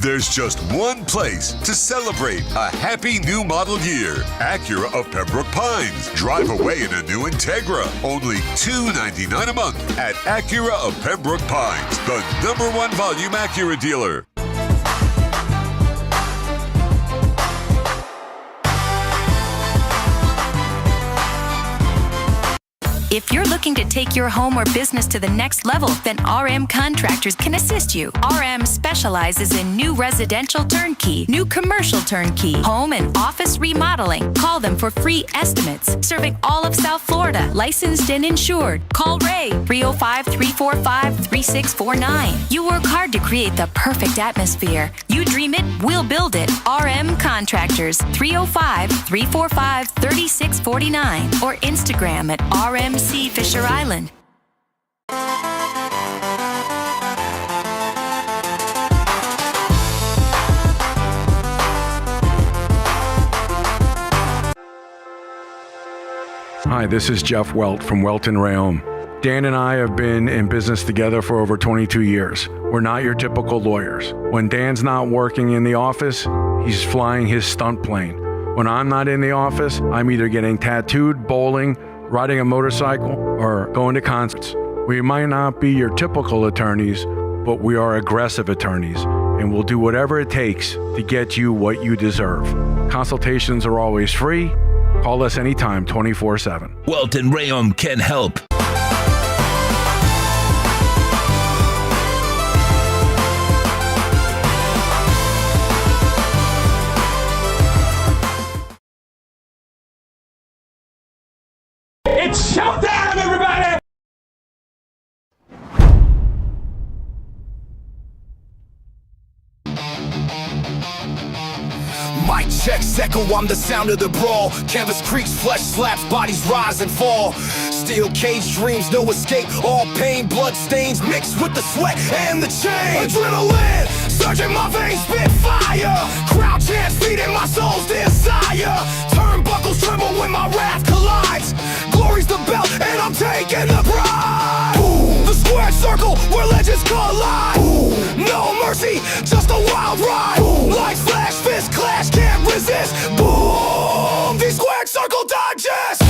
There's just one place to celebrate a happy new model year. Acura of Pembroke Pines. Drive away in a new Integra. Only $299 a month at Acura of Pembroke Pines, the #1 volume Acura dealer. If you're looking to take your home or business to the next level, then RM Contractors can assist you. RM specializes in new residential turnkey, new commercial turnkey, home and office remodeling. Call them for free estimates. Serving all of South Florida, licensed and insured. Call Ray, 305-345-3649. You work hard to create the perfect atmosphere. You dream it, we'll build it. RM Contractors, 305-345-3649 or Instagram at RMC Fisher Island. Hi, this is Jeff Welt from Welt & Rayom. Dan and I have been in business together for over 22 years. We're not your typical lawyers. When Dan's not working in the office, he's flying his stunt plane. When I'm not in the office, I'm either getting tattooed, bowling, riding a motorcycle, or going to concerts. We might not be your typical attorneys, but we are aggressive attorneys, and we'll do whatever it takes to get you what you deserve. Consultations are always free. Call us anytime, 24/7. Welt & Rayom can help. It's showtime, everybody! Mic checks echo, I'm the sound of the brawl. Canvas creaks, flesh slaps, bodies rise and fall. Steel cage dreams, no escape. All pain, blood stains mixed with the sweat and the chain. Adrenaline, surging my veins, spit fire. Crowd chants, feeding my soul's desire. Turnbuckles tremble when my wrath collides. Glory's the belt, and I'm taking the pride. Boom. The squared circle where legends collide. Boom. No mercy, just a wild ride. Boom. Like flash, fist clash, can't resist. Boom. The squared circle digest.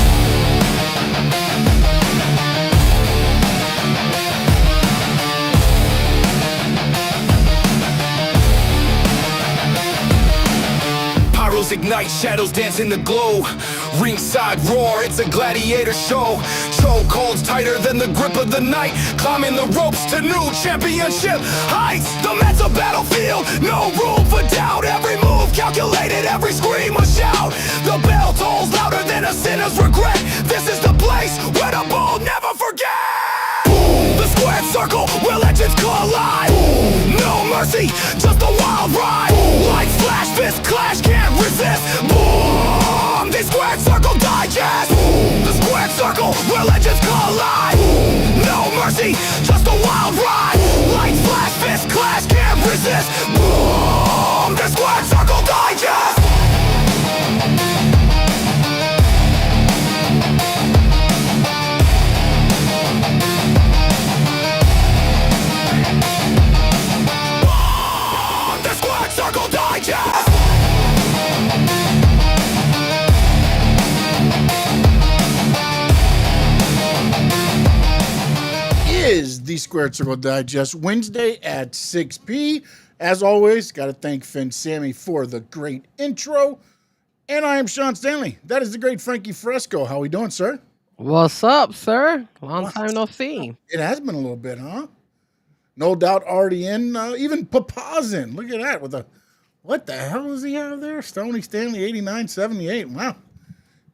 Pyros ignite, shadows dance in the glow. Ringside roar, it's a gladiator show. Chokeholds tighter than the grip of the night. Climbing the ropes to new championship heights. The mental battlefield, no room for doubt. Every move calculated, every scream a shout. The bell tolls louder than a sinner's regret. This is the place where the bold never forget. Boom. The squared circle where legends collide. Boom. No mercy, just a wild ride. Boom. Like flash, fist clash, can't resist. Boom. The squared circle digest. Boom. The squared circle where legends collide. Boom. No mercy, just a wild ride. Boom. Like flash, fist clash, can't resist. Boom. The squared circle digest. Circle Digest! Is the Squared Circle Digest Wednesday at 6 p. As always, got to thank Finn Sammy for the great intro. And I am Sean Stanley. That is the great Frankie Fresco. How we doing, sir? What's up, sir? Long time no see. It has been a little bit, huh? No doubt already in. Even Papa's in. Look at that with a... What the hell does he have there? Stoney Stanley 8978. Wow.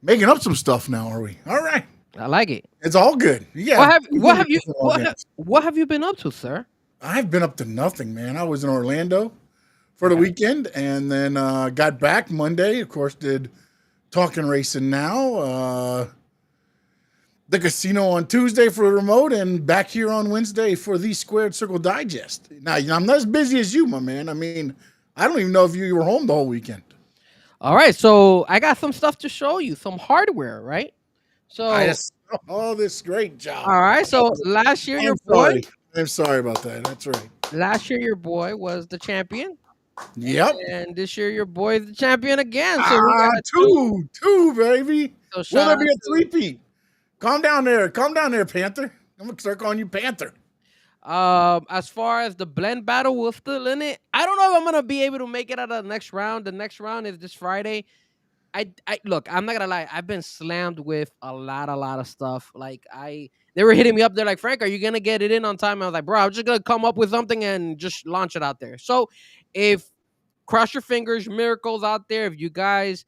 Making up some stuff now, are we? All right. I like it. It's all good. Yeah. What have you been up to, sir? I've been up to nothing, man. I was in Orlando for the weekend and then got back Monday. Of course, did Talking Racing Now. The casino on Tuesday for the remote and back here on Wednesday for the Squared Circle Digest. Now, I'm not as busy as you, my man. I mean, I don't even know if you were home the whole weekend. All right, so I got some stuff to show you, some hardware, right? So this great job. All right, so last year I'm sorry about that. That's right. Last year your boy was the champion. Yep. And this year, your boy's the champion again. So we got Two, baby. So Will shout there out be a to three-peat? Calm down there. Calm down there, Panther. I'm gonna start calling you Panther. as far as the blend battle, we're still in it. I don't know if I'm gonna be able to make it out of the next round. The next round is this Friday. I look, I'm not gonna lie. I've been slammed with a lot of stuff. Like they were hitting me up. They're like, Frank, are you gonna get it in on time? I was like, bro, I'm just gonna come up with something and just launch it out there. So, if cross your fingers, miracles out there. If you guys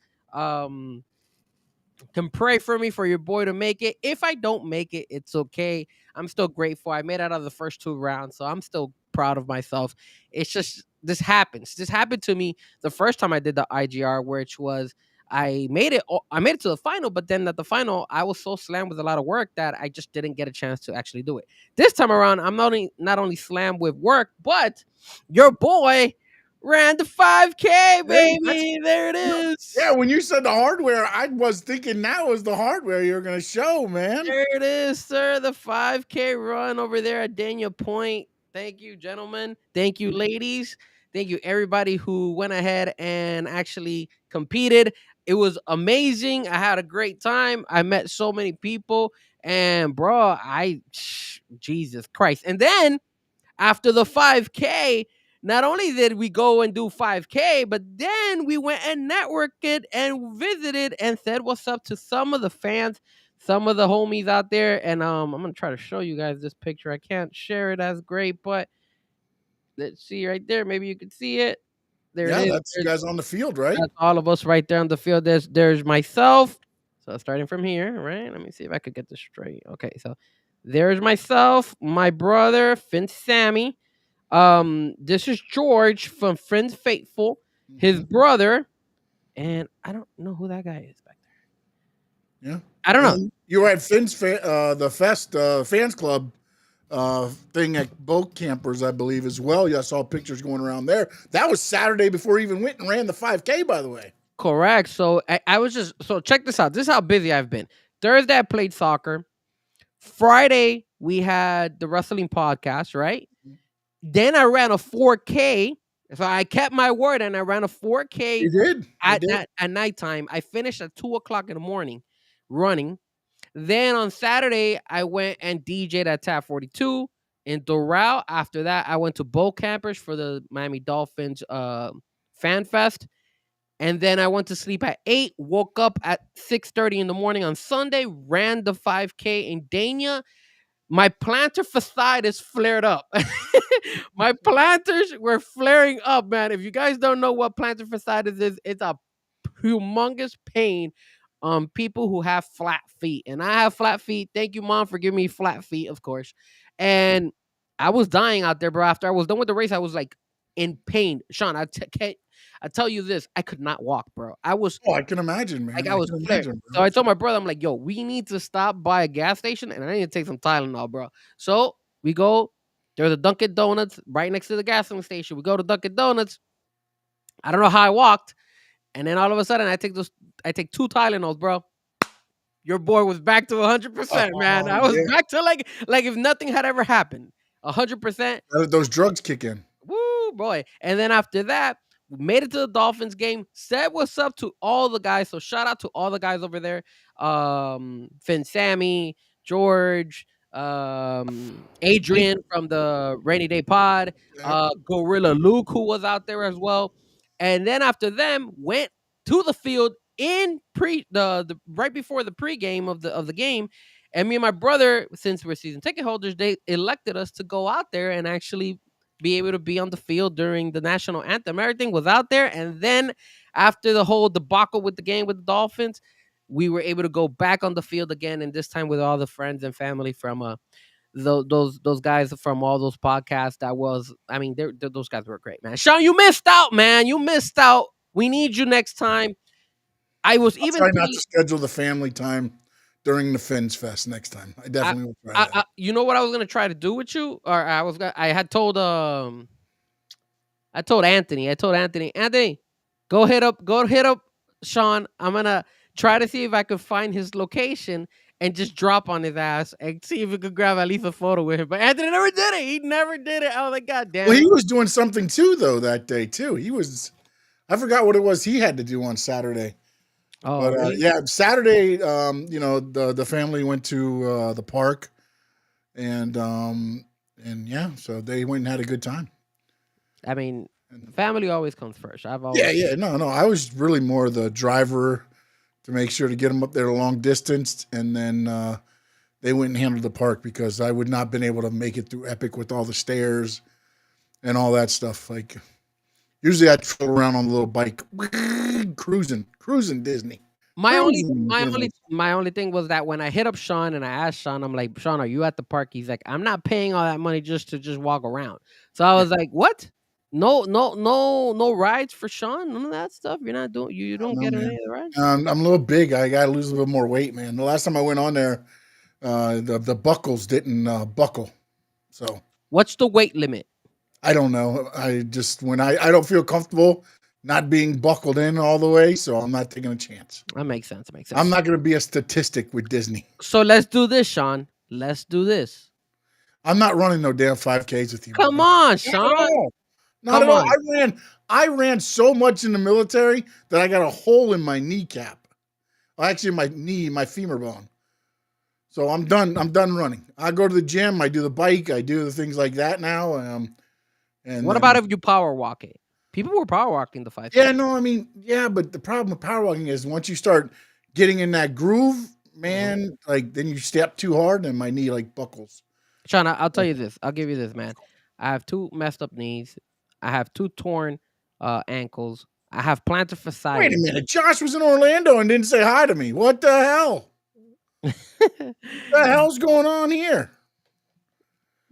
can pray for me for your boy to make it. If I don't make it, it's okay. I'm still grateful. I made it out of the first 2 rounds, so I'm still proud of myself. It's just this happens. This happened to me the first time I did the IGR, which was I made it. I made it to the final, but then at the final, I was so slammed with a lot of work that I just didn't get a chance to actually do it. This time around, I'm not only slammed with work, but your boy ran the 5K, Hey, baby. There it yeah, is. when you said the hardware, I was thinking that was the hardware you were gonna show, man. There it is, sir. The 5K run over there at Daniel Point. Thank you, gentlemen. Thank you, ladies. Thank you, everybody who went ahead and actually competed. It was amazing. I had a great time. I met so many people. And, bro, Jesus Christ. And then after the 5K, not only did we go and do 5K, but then we went and networked it and visited and said what's up to some of the fans, some of the homies out there. And I'm gonna try to show you guys this picture. I can't share it as great, but let's see right there. Maybe you can see it. There it Yeah, is. that's you guys on the field, right? That's all of us right there on the field. There's myself. So starting from here, right? Let me see if I could get this straight. Okay, so there's myself, my brother, Finn Sammy. This is George from Friends Faithful, his brother, and I don't know who that guy is back there. Yeah, I don't know. And you were at the Fest fans club thing at Boat Campers, I believe, as well. Yeah, I saw pictures going around there. That was Saturday before he even went and ran the 5K, by the way. Correct. So I was just check this out. This is how busy I've been. Thursday I played soccer. Friday we had the wrestling podcast, right? Then I ran a 4K. So I kept my word and I ran a 4K You did. You at did. at nighttime. I finished at 2 o'clock in the morning running. Then on Saturday, I went and DJ'd at Tab 42 in Doral. After that, I went to Bow Campers for the Miami Dolphins Fan Fest. And then I went to sleep at 8, woke up at 6:30 in the morning on Sunday, ran the 5K in Dania. My plantar fasciitis flared up. My planters were flaring up, man. If you guys don't know what plantar fasciitis is, it's a humongous pain on people who have flat feet. And I have flat feet. Thank you, Mom, for giving me flat feet, of course. And I was dying out there, bro. After I was done with the race, I was like in pain. Sean, I tell you this, I could not walk, bro. I was Oh, I can imagine, man. like I was can flared. imagine, So bro. I told my brother, I'm like, yo, we need to stop by a gas station and I need to take some Tylenol, bro. So we go. There's a Dunkin' Donuts right next to the gasoline station. We go to Dunkin' Donuts. I don't know how I walked. And then all of a sudden I take 2 Tylenols, bro. Your boy was back to 100%, man. I was Yeah. back to like if nothing had ever happened. 100%. Those drugs kick in. Woo, boy. And then after that, we made it to the Dolphins game. Said what's up to all the guys. So shout out to all the guys over there. Finn Sammy, George, Adrian from the Rainy Day Pod, Gorilla Luke, who was out there as well. And then after them, went to the field in the right before the pregame of the game. And me and my brother, since we're season ticket holders, they elected us to go out there and actually be able to be on the field during the national anthem. Everything was out there. And then after the whole debacle with the game with the Dolphins, we were able to go back on the field again. And this time with all the friends and family from those guys from all those podcasts. Those guys were great, man. Sean, you missed out, man. You missed out. We need you next time. I was I'll even try not to schedule the family time during the Fins Fest next time. I definitely will try that. you know what I was gonna try to do with you, or I had told I told Anthony. Anthony, go hit up Sean. I'm gonna try to see if I could find his location and just drop on his ass and see if we could grab at least a photo with him. But Anthony never did it. He never did it. I was like, God damn Well, it. he was doing something too, though, that day too. I forgot what it was he had to do on Saturday. Oh, But really? yeah, Saturday, the family went to the park, and yeah, so they went and had a good time. I mean, family always comes first. I've always Yeah, no, I was really more the driver to make sure to get them up there a long distance, and then they went and handled the park because I would not have been able to make it through Epic with all the stairs and all that stuff. Like usually I troll around on the little bike, cruising Disney. My only thing was that when I hit up Sean and I asked Sean, I'm like, Sean, are you at the park? He's like, I'm not paying all that money just to walk around. So I was like, what? No rides for Sean. None of that stuff. You're not doing. You don't get any of the rides. I'm a little big. I got to lose a little more weight, man. The last time I went on there, the buckles didn't buckle. So What's the weight limit? I don't know. I just I don't feel comfortable not being buckled in all the way, so I'm not taking a chance. That makes sense. I'm not going to be a statistic with Disney. So let's do this, Sean. Let's do this. I'm not running no damn 5Ks with you. Come on, Sean. Not at all. I ran so much in the military that I got a hole in my kneecap. Well, actually, my femur bone. So I'm done running. I go to the gym. I do the bike. I do the things like that now. And what about if you power walk it? People were power walking the 5K. Yeah, no, I mean, yeah, but the problem with power walking is once you start getting in that groove, man, like then you step too hard and my knee like buckles. Sean, I'll tell you this. I'll give you this, man. I have 2 messed up knees. I have 2 torn ankles. I have plantar fasciitis. Wait a minute. Josh was in Orlando and didn't say hi to me. What the hell? What the hell's going on here?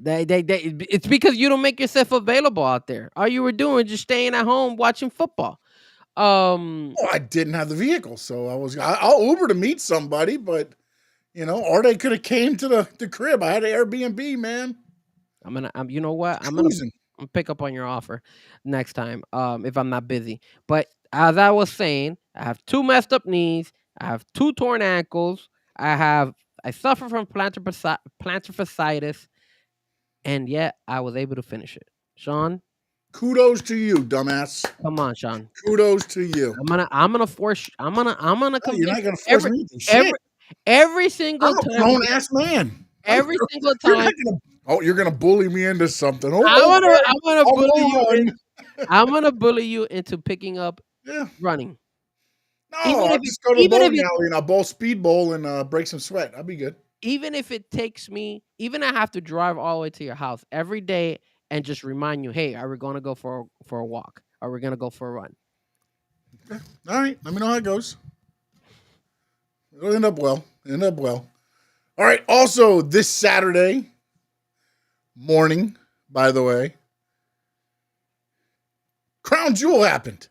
It's because you don't make yourself available out there. All you were doing just staying at home watching football. Well, I didn't have the vehicle, so I'll Uber to meet somebody, but or they could have came to the crib. I had an Airbnb, man. You know what? I'm gonna pick up on your offer next time. If I'm not busy. But as I was saying, I have 2 messed up knees. I have 2 torn ankles. I suffer from plantar fasciitis, and yet I was able to finish it. Sean, kudos to you, dumbass. come on, Sean. Kudos to you. I'm gonna force. I'm gonna. You're not gonna force me to do shit. Every single I'm time. a grown ass man. Every single time. You're gonna bully me into something. I'm gonna bully you into picking up running. No, I'll just go to the bowling alley and I'll bowl speed bowl and break some sweat. I'll be good. Even if it takes me, I have to drive all the way to your house every day and just remind you, hey, are we going to go for a walk? Are we going to go for a run? Okay. All right. Let me know how it goes. It'll end up well. All right. Also, this Saturday morning, by the way, Crown Jewel happened.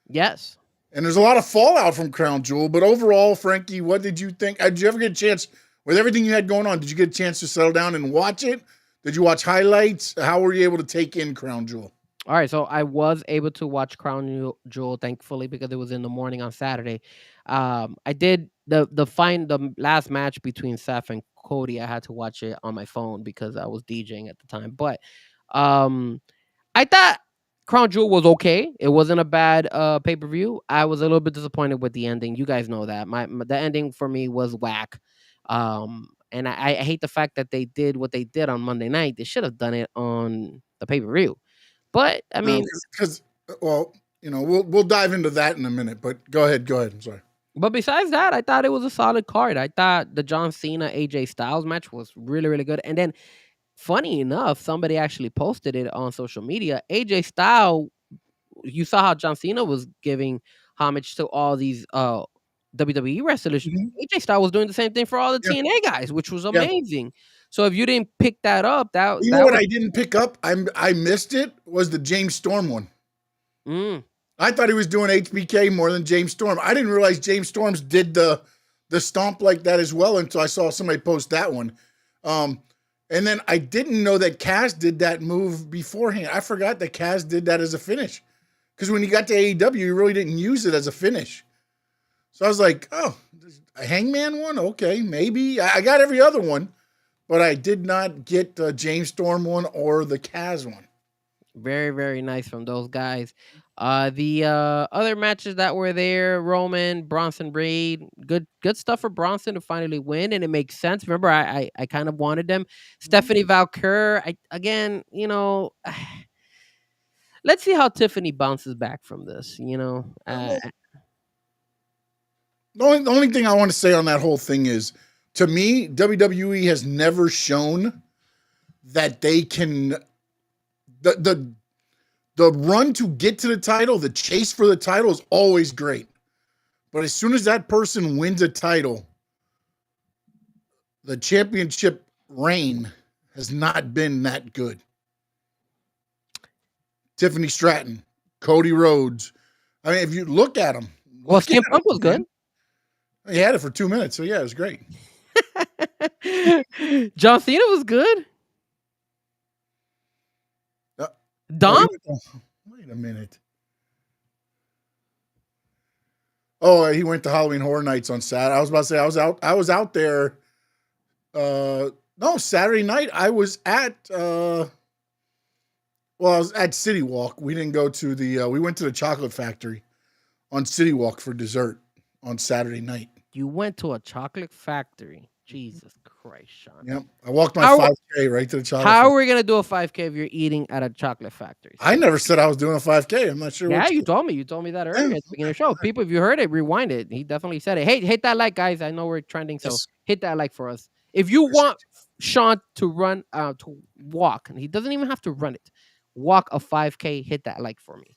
Yes. And there's a lot of fallout from Crown Jewel, but overall, Frankie, what did you think? Did you ever get a chance, with everything you had going on, did you get a chance to settle down and watch it? Did you watch highlights? How were you able to take in Crown Jewel? All right, so I was able to watch Crown Jewel, thankfully, because it was in the morning on Saturday. I did the last match between Seth and Cody. I had to watch it on my phone because I was DJing at the time. But I thought Crown Jewel was okay. It wasn't a bad pay-per-view. I was a little bit disappointed with the ending. You guys know that. The ending for me was whack. And I hate the fact that they did what they did on Monday night. They should have done it on the pay-per-view. But I mean, we'll dive into that in a minute. But go ahead. I'm sorry. But besides that, I thought it was a solid card. I thought the John Cena AJ Styles match was really, really good. And then, funny enough, somebody actually posted it on social media. AJ Styles, you saw how John Cena was giving homage to all these WWE wrestlers. Mm-hmm. AJ Styles was doing the same thing for all the TNA guys, which was amazing. Yeah. So if you didn't pick that up, what I didn't pick up, I missed it, was the James Storm one. I thought he was doing HBK more than James Storm. I didn't realize James Storms did the stomp like that as well until I saw somebody post that one. And then I didn't know that Kaz did that move beforehand. I forgot that Kaz did that as a finish. Because when he got to AEW, he really didn't use it as a finish. So I was like, oh, a Hangman one? Okay, maybe. I got every other one, but I did not get the James Storm one or the Kaz one. Very, very nice from those guys. The other matches that were there, Roman, Bronson Reed, good stuff for Bronson to finally win, and it makes sense. Remember, I kind of wanted them. Stephanie Valkyr, again, let's see how Tiffany bounces back from this. The only thing I want to say on that whole thing is, to me, WWE has never shown that they can the run to get to the title, the chase for the title is always great. But as soon as that person wins a title, the championship reign has not been that good. Tiffany Stratton, Cody Rhodes. I mean, if you look at them. Well, CM Punk was good. He had it for 2 minutes, so yeah, it was great. John Cena was good. Dom? Wait a minute. Oh, he went to Halloween Horror Nights on Saturday. I was about to say I was out there. No, Saturday night I was at I was at City Walk. We didn't go to we went to the Chocolate Factory on City Walk for dessert on Saturday night. You went to a chocolate factory. Jesus Christ, Sean. Yep. I walked my 5K right to the chocolate How factory. are we going to do a 5K if you're eating at a chocolate factory? I never said I was doing a 5K. I'm not sure. Yeah, you told me. You told me that earlier at the beginning of the show. People, if you heard it, rewind it. He definitely said it. Hey, hit that like, guys. I know we're trending, so hit that like for us. If you want Sean to run, to walk, and he doesn't even have to run it, walk a 5K, hit that like for me.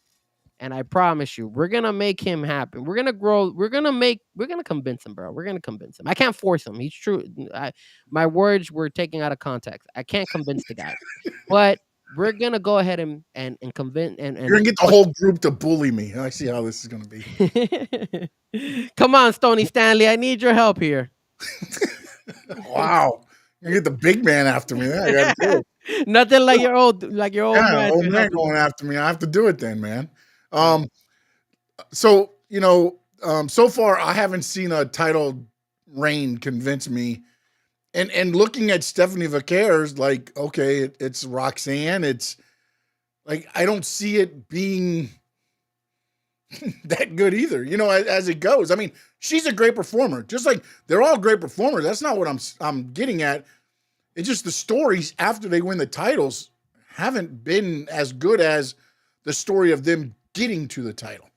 And I promise you, we're going to make him happen. We're going to grow. We're going to convince him, bro. We're going to convince him. I can't force him. He's true. My words were taken out of context. I can't convince the guy. But we're going to go ahead and convince. And you're going to get the whole group to bully me. I see how this is going to be. Come on, Stoney Stanley. I need your help here. Wow. You get the big man after me. I gotta do it. Nothing like your old man. Old man going after me. I have to do it then, man. So so far I haven't seen a title reign convince me. And looking at Stephanie Valkyr's, like, okay, it's Roxanne. It's like I don't see it being that good either. As it goes. I mean, she's a great performer. Just like they're all great performers. That's not what I'm getting at. It's just the stories after they win the titles haven't been as good as the story of them getting to the title.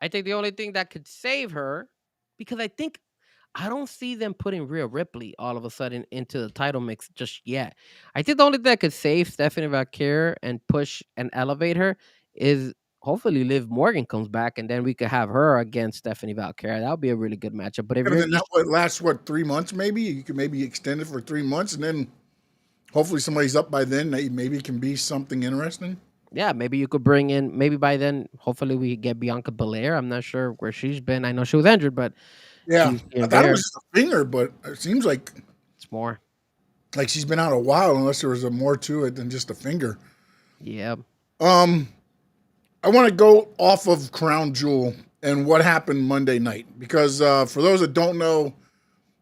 I think the only thing that could save her, because I don't see them putting Rhea Ripley all of a sudden into the title mix just yet. I think the only thing that could save Stephanie Valkyr and push and elevate her is hopefully Liv Morgan comes back, and then we could have her against Stephanie Valkyr. That would be a really good matchup. But if that lasts 3 months, maybe you could maybe extend it for 3 months, and then hopefully somebody's up by then. Maybe it can be something interesting. Yeah, maybe you could bring in. Maybe by then, hopefully we get Bianca Belair. I'm not sure where she's been. I know she was injured, but yeah, I thought it was just a finger, but it seems like it's more. Like she's been out a while, unless there was more to it than just a finger. Yeah. I want to go off of Crown Jewel and what happened Monday night, because for those that don't know,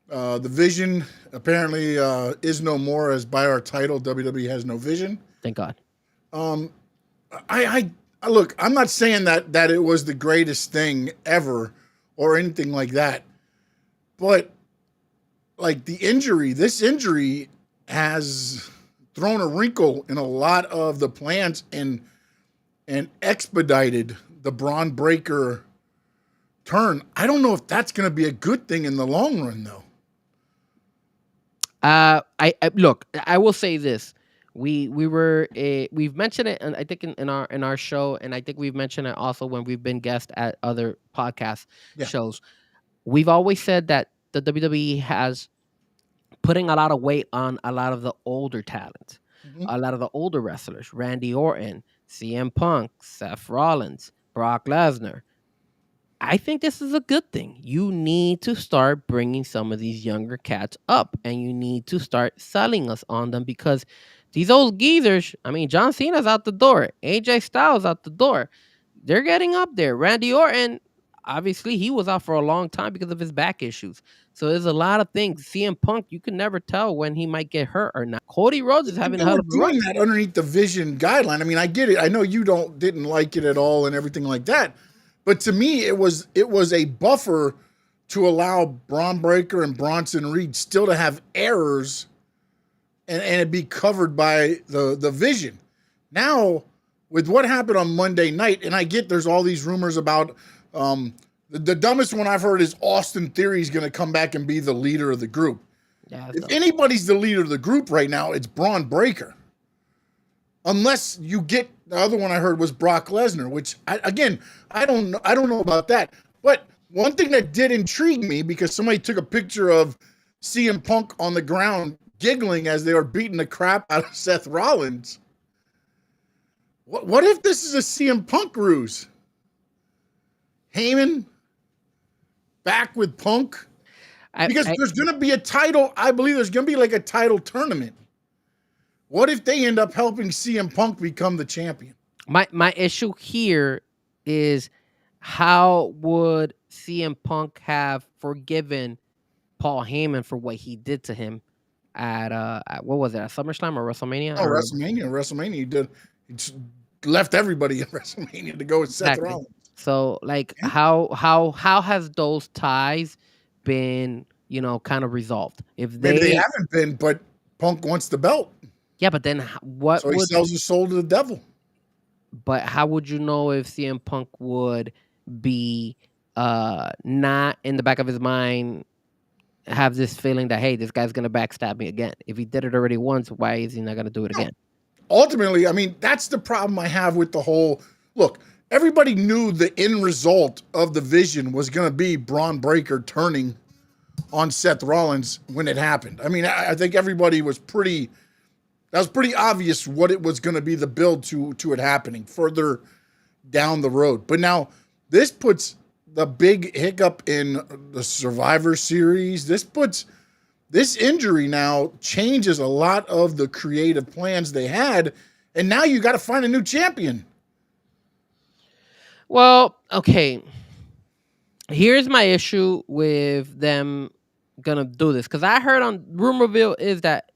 the Vision apparently is no more, as by our title, WWE has no vision. Thank God. I look, I'm not saying that it was the greatest thing ever or anything like that, but like this injury has thrown a wrinkle in a lot of the plans and expedited the Braun Breaker turn. I don't know if that's going to be a good thing in the long run, though. I look, I will say this. We've mentioned it, and I think in our show, and I think we've mentioned it also when we've been guests at other podcast shows. We've always said that the WWE has putting a lot of weight on a lot of the older talent, a lot of the older wrestlers, Randy Orton, CM Punk, Seth Rollins, Brock Lesnar. I think this is a good thing. You need to start bringing some of these younger cats up, and you need to start selling us on them, because these old geezers, I mean, John Cena's out the door. AJ Styles out the door. They're getting up there. Randy Orton, obviously he was out for a long time because of his back issues. So there's a lot of things. CM Punk, you can never tell when he might get hurt or not. Cody Rhodes is having They a hell were of a run. doing that underneath the Vision guideline. I mean, I get it. I know you didn't like it at all and everything like that, but to me, it was a buffer to allow Braun Breaker and Bronson Reed still to have errors and it be covered by the Vision. Now, with what happened on Monday night, and I get there's all these rumors about the dumbest one I've heard is Austin Theory is going to come back and be the leader of the group. Yeah, If anybody's the leader of the group right now, it's Braun Breaker. Unless you get the other one I heard was Brock Lesnar, which I don't know about that. But one thing that did intrigue me, because somebody took a picture of CM Punk on the ground giggling as they were beating the crap out of Seth Rollins. What if this is a CM Punk ruse? Heyman back with Punk? Because there's going to be a title. I believe there's going to be like a title tournament. What if they end up helping CM Punk become the champion? My issue here is, how would CM Punk have forgiven Paul Heyman for what he did to him at what was it, at SummerSlam or WrestleMania? Oh, WrestleMania. He just left everybody at WrestleMania to go with Seth Rollins. So, like, how has those ties been, kind of resolved? Maybe they haven't been, but Punk wants the belt. Yeah, but then what? So he sells his soul to the devil. But how would you know if CM Punk would be not in the back of his mind have this feeling that, hey, this guy's gonna backstab me again? If he did it already once, why is he not gonna do it again? Ultimately, I mean, that's the problem I have with the whole look. Everybody knew the end result of the Vision was going to be Braun Breaker turning on Seth Rollins when it happened. I mean, I think everybody was pretty obvious what it was going to be, the build to it happening further down the road. But now this puts the big hiccup in the Survivor Series. This injury now changes a lot of the creative plans they had, and now you got to find a new champion. Well, okay. Here's my issue with them gonna do this, because I heard on rumorville is that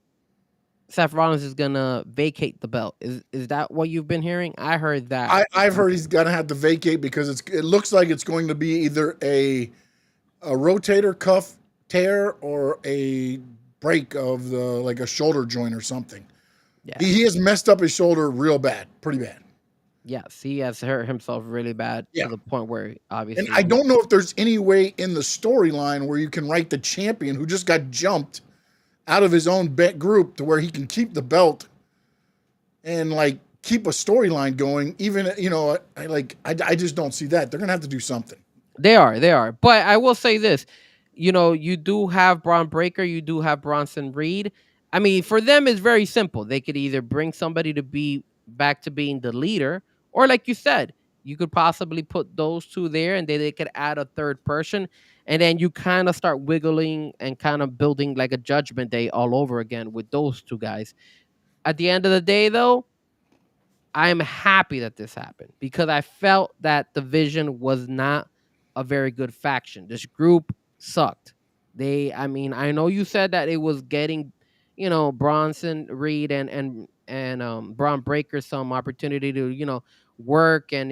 Seth Rollins is gonna vacate the belt. Is that what you've been hearing? I heard that. I've heard he's gonna have to vacate because it looks like it's going to be either a rotator cuff tear or a break of like a shoulder joint or something. Yeah. He has messed up his shoulder real bad, pretty bad. Yes, he has hurt himself really bad to the point where obviously. And I don't know if there's any way in the storyline where you can write the champion who just got jumped out of his own group to where he can keep the belt and like keep a storyline going. Even, I just don't see that. They're going to have to do something. They are. But I will say this, you do have Braun Breaker, you do have Bronson Reed. I mean, for them, it's very simple. They could either bring somebody to be back to being the leader, or like you said, you could possibly put those two there and then they could add a third person. And then you kind of start wiggling and kind of building like a Judgment Day all over again with those two guys. At the end of the day, though, I am happy that this happened because I felt that the Vision was not a very good faction. This group sucked. I know you said that it was getting, Bronson Reed and Braun Breaker some opportunity to, work, and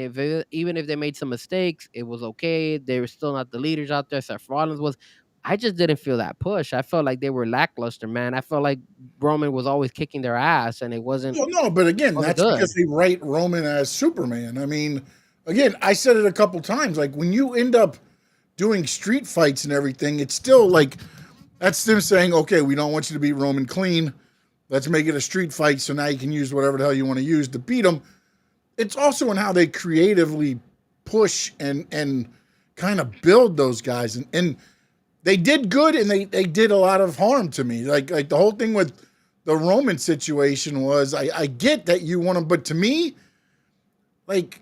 even if they made some mistakes, it was okay. They were still not the leaders out there. Seth Rollins was. I just didn't feel that push. I felt like they were lackluster, man. I felt like Roman was always kicking their ass, and it wasn't. Well, no, but again, that's good. Because they write Roman as Superman. I mean, again, I said it a couple times. Like when you end up doing street fights and everything, it's still like that's them saying, "Okay, we don't want you to beat Roman clean. Let's make it a street fight, so now you can use whatever the hell you want to use to beat him." It's also in how they creatively push and kind of build those guys. And they did good and they did a lot of harm to me. Like the whole thing with the Roman situation was I get that you want to, but to me, like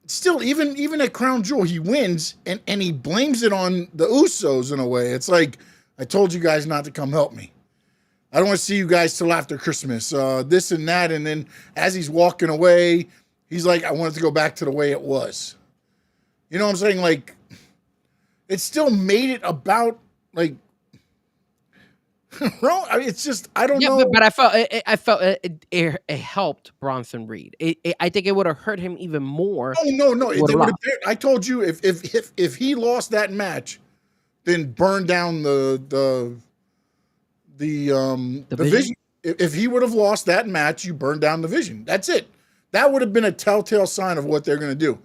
still even at Crown Jewel, he wins and he blames it on the Usos in a way. It's like, I told you guys not to come help me. I don't want to see you guys till after Christmas, this and that. And then as he's walking away, he's like, I want it to go back to the way it was. You know what I'm saying? Like, it still made it about like bro. I mean, it's just I don't Yeah, know. but I felt it helped Bronson Reed. I think it would have hurt him even more. Oh no. Would They have would lost have. I told you if he lost that match, then burn down the vision. If he would have lost that match, you burn down the vision. That's it. That would have been a telltale sign of what they're going to do.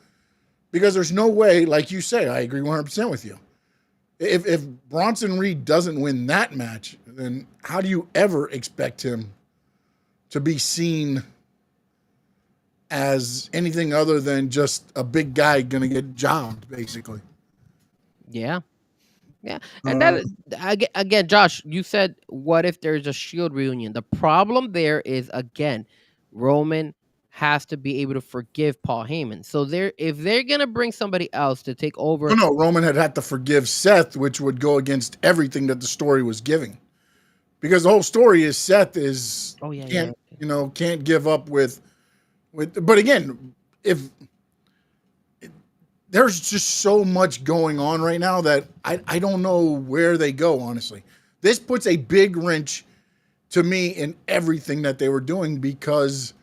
Because there's no way, like you say, I agree 100% with you. If Bronson Reed doesn't win that match, then how do you ever expect him to be seen as anything other than just a big guy going to get jobbed, basically? Yeah. Yeah. And that again, Josh, you said, what if there's a Shield reunion? The problem there is, again, Roman has to be able to forgive Paul Heyman. So if they're gonna bring somebody else to take over, No, Roman had to forgive Seth, which would go against everything that the story was giving. Because the whole story is Seth is can't give up with but again, if there's just so much going on right now that I don't know where they go, honestly. This puts a big wrench to me in everything that they were doing, because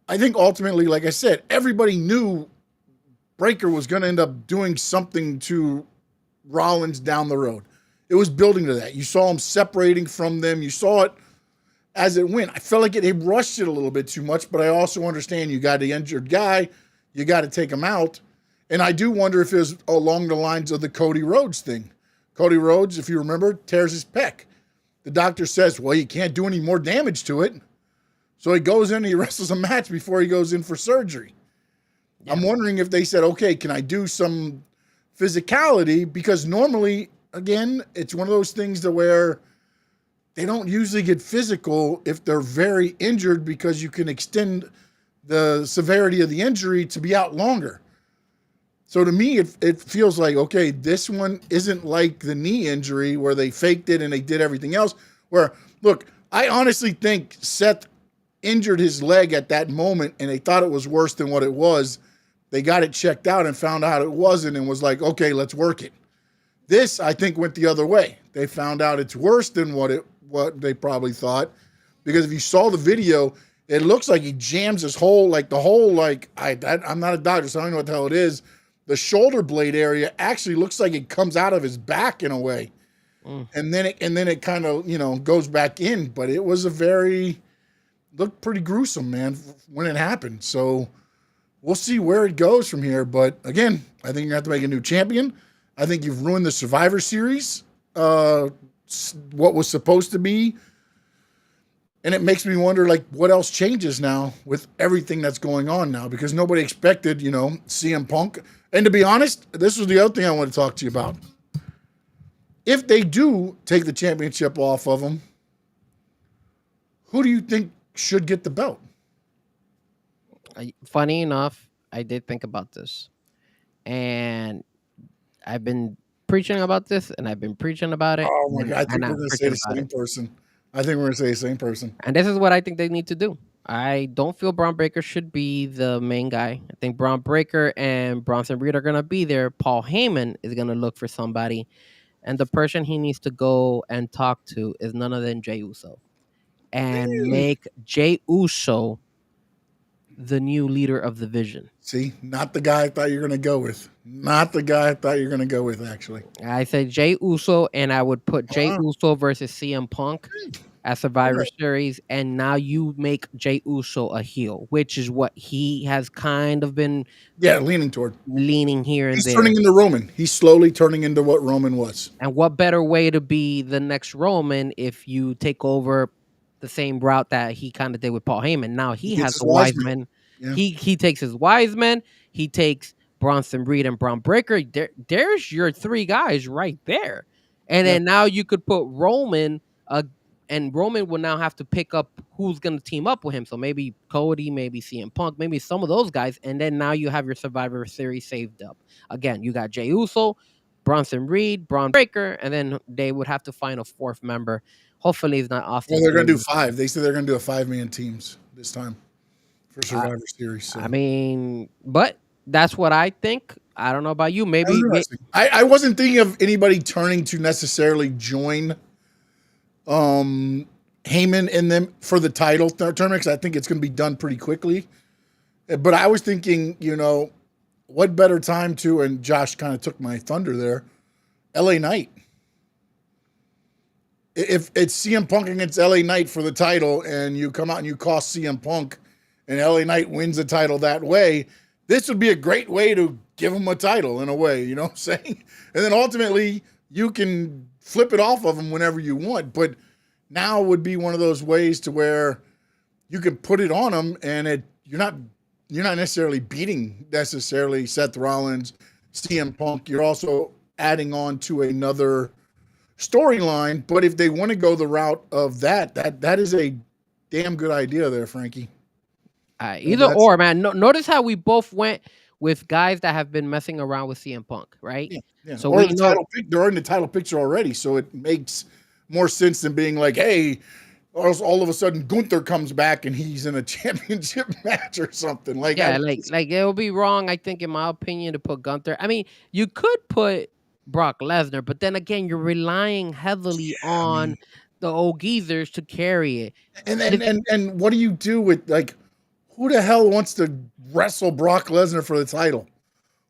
I think ultimately, like I said, everybody knew Breaker was going to end up doing something to Rollins down the road. It was building to that. You saw him separating from them. You saw it as it went. I felt like it rushed it a little bit too much, but I also understand you got the injured guy. You got to take him out. And I do wonder if it was along the lines of the Cody Rhodes thing. Cody Rhodes, if you remember, tears his pec. The doctor says, well, you can't do any more damage to it. So he goes in and he wrestles a match before he goes in for surgery. Yeah. I'm wondering if they said, okay, can I do some physicality? Because normally, again, it's one of those things to where they don't usually get physical if they're very injured, because you can extend the severity of the injury to be out longer. So to me, it feels like, okay, this one isn't like the knee injury where they faked it and they did everything else. Where, look, I honestly think Seth injured his leg at that moment and they thought it was worse than what it was. They got it checked out and found out it wasn't and was like, okay, let's work it. This, I think, went the other way. They found out it's worse than what they probably thought, because if you saw the video, it looks like he jams his whole, I'm not a doctor, so I don't know what the hell it is. The shoulder blade area actually looks like it comes out of his back in a way. And then it kind of, goes back in, but it was looked pretty gruesome, man, when it happened. So we'll see where it goes from here. But again, I think you have to make a new champion. I think you've ruined the Survivor Series, what was supposed to be. And it makes me wonder, what else changes now with everything that's going on now? Because nobody expected, CM Punk. And to be honest, this was the other thing I want to talk to you about. If they do take the championship off of him, who do you think should get the belt? Funny enough, I did think about this. And I've been preaching about this, and I've been preaching about it. Oh, my God. I think we're going to say the same person. I think we're going to say the same person. And this is what I think they need to do. I don't feel Braun Breaker should be the main guy. I think Braun Breaker and Bronson Reed are going to be there. Paul Heyman is going to look for somebody. And the person he needs to go and talk to is none other than Jey Uso. And make Jey Uso the new leader of the Vision. See, not the guy I thought you were going to go with. Not the guy I thought you were going to go with, actually. I said Jey Uso, and I would put Jey Uso versus CM Punk at Survivor Series, and now you make Jey Uso a heel, which is what he has kind of been leaning toward. Leaning here and there. He's turning into Roman. He's slowly turning into what Roman was. And what better way to be the next Roman if you take over the same route that he kind of did with Paul Heyman? Now he has the wise men. Yeah. He takes his wise men. He takes Bronson Reed and Braun Breaker. There's your three guys right there. And then now you could put Roman, and Roman will now have to pick up who's going to team up with him. So maybe Cody, maybe CM Punk, maybe some of those guys. And then now you have your Survivor Series saved up. Again, you got Jey Uso, Bronson Reed, Braun Breaker, and then they would have to find a fourth member. Hopefully it's not Austin. Well, they're going to do 5. They said they're going to do a 5-man teams this time for Survivor Series. So. I mean, but that's what I think. I don't know about you. That's Maybe interesting. I wasn't thinking of anybody turning to necessarily join Heyman in them for the title tournament, because I think it's going to be done pretty quickly. But I was thinking, what better time to, and Josh kind of took my thunder there, LA Knight. If it's CM Punk against LA Knight for the title and you come out and you cost CM Punk and LA Knight wins the title that way, this would be a great way to give him a title in a way, you know what I'm saying? And then ultimately you can flip it off of him whenever you want. But now would be one of those ways to where you can put it on him and you're not necessarily beating necessarily Seth Rollins, CM Punk. You're also adding on to another storyline. But if they want to go the route of that is a damn good idea there, Frankie. Either or, man. Notice how we both went with guys that have been messing around with CM Punk, right? Yeah. So or they're in the title picture already, so it makes more sense than being like, hey, all of a sudden Gunther comes back and he's in a championship match or something. Like it would be wrong, I think, in my opinion, to put Gunther. I mean, you could put Brock Lesnar, but then again, you're relying heavily on the old geezers to carry it. And what do you do with, like, who the hell wants to wrestle Brock Lesnar for the title?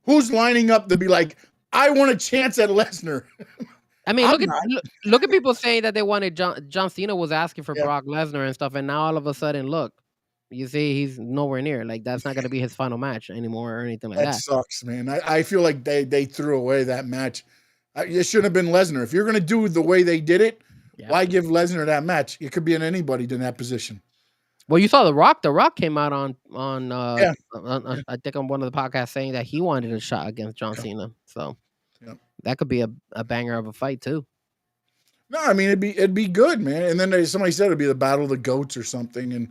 Who's lining up to be like, I want a chance at Lesnar? I mean, look at people saying that they wanted John Cena was asking for Brock Lesnar and stuff, and now all of a sudden, look, you see, he's nowhere near. Like, that's not going to be his final match anymore or anything like that. That sucks, man. I feel like they threw away that match. It shouldn't have been Lesnar. If you're going to do the way they did it, why give Lesnar that match? It could be in anybody in that position. Well, you saw The Rock. The Rock came out on I think on one of the podcasts saying that he wanted a shot against John Cena. So that could be a banger of a fight too. No, I mean it'd be good, man. And then somebody said it'd be the Battle of the Goats or something.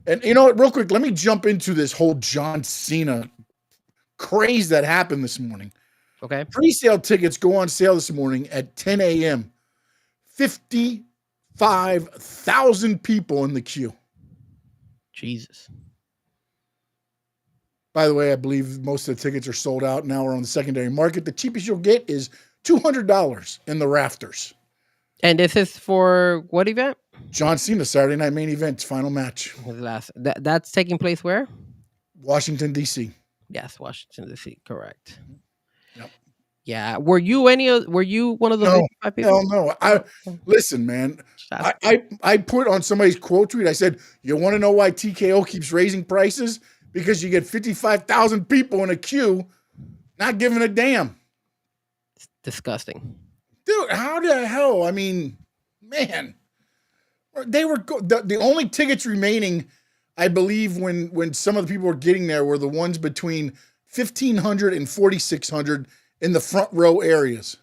And you know what? Real quick, let me jump into this whole John Cena craze that happened this morning. Okay. Pre-sale tickets go on sale this morning at 10 a.m. 55,000 people in the queue. Jesus. By the way, I believe most of the tickets are sold out now. We're on the secondary market. The cheapest you'll get is $200 in the rafters. And this is for what event? John Cena, Saturday Night Main Event, final match. That's taking place where? Washington, D.C. Yes, Washington, D.C. Correct. Yep. Yeah. Were you one of the 55 people? No. Listen, man. I put on somebody's quote tweet. I said, you want to know why TKO keeps raising prices? Because you get 55,000 people in a queue not giving a damn. It's disgusting. Dude, how the hell? I mean, man. They were the only tickets remaining, I believe, when some of the people were getting there were the ones between 1,500 and 4,600 in the front row areas.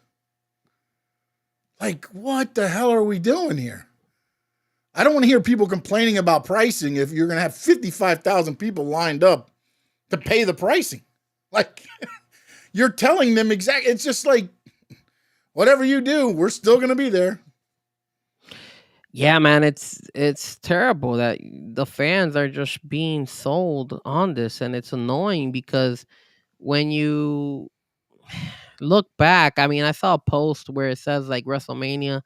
Like, what the hell are we doing here? I don't want to hear people complaining about pricing if you're going to have 55,000 people lined up to pay the pricing. Like, you're telling them exactly. It's just like, whatever you do, we're still going to be there. Yeah, man, it's terrible that the fans are just being sold on this, and it's annoying because when you look back, I mean, I saw a post where it says like WrestleMania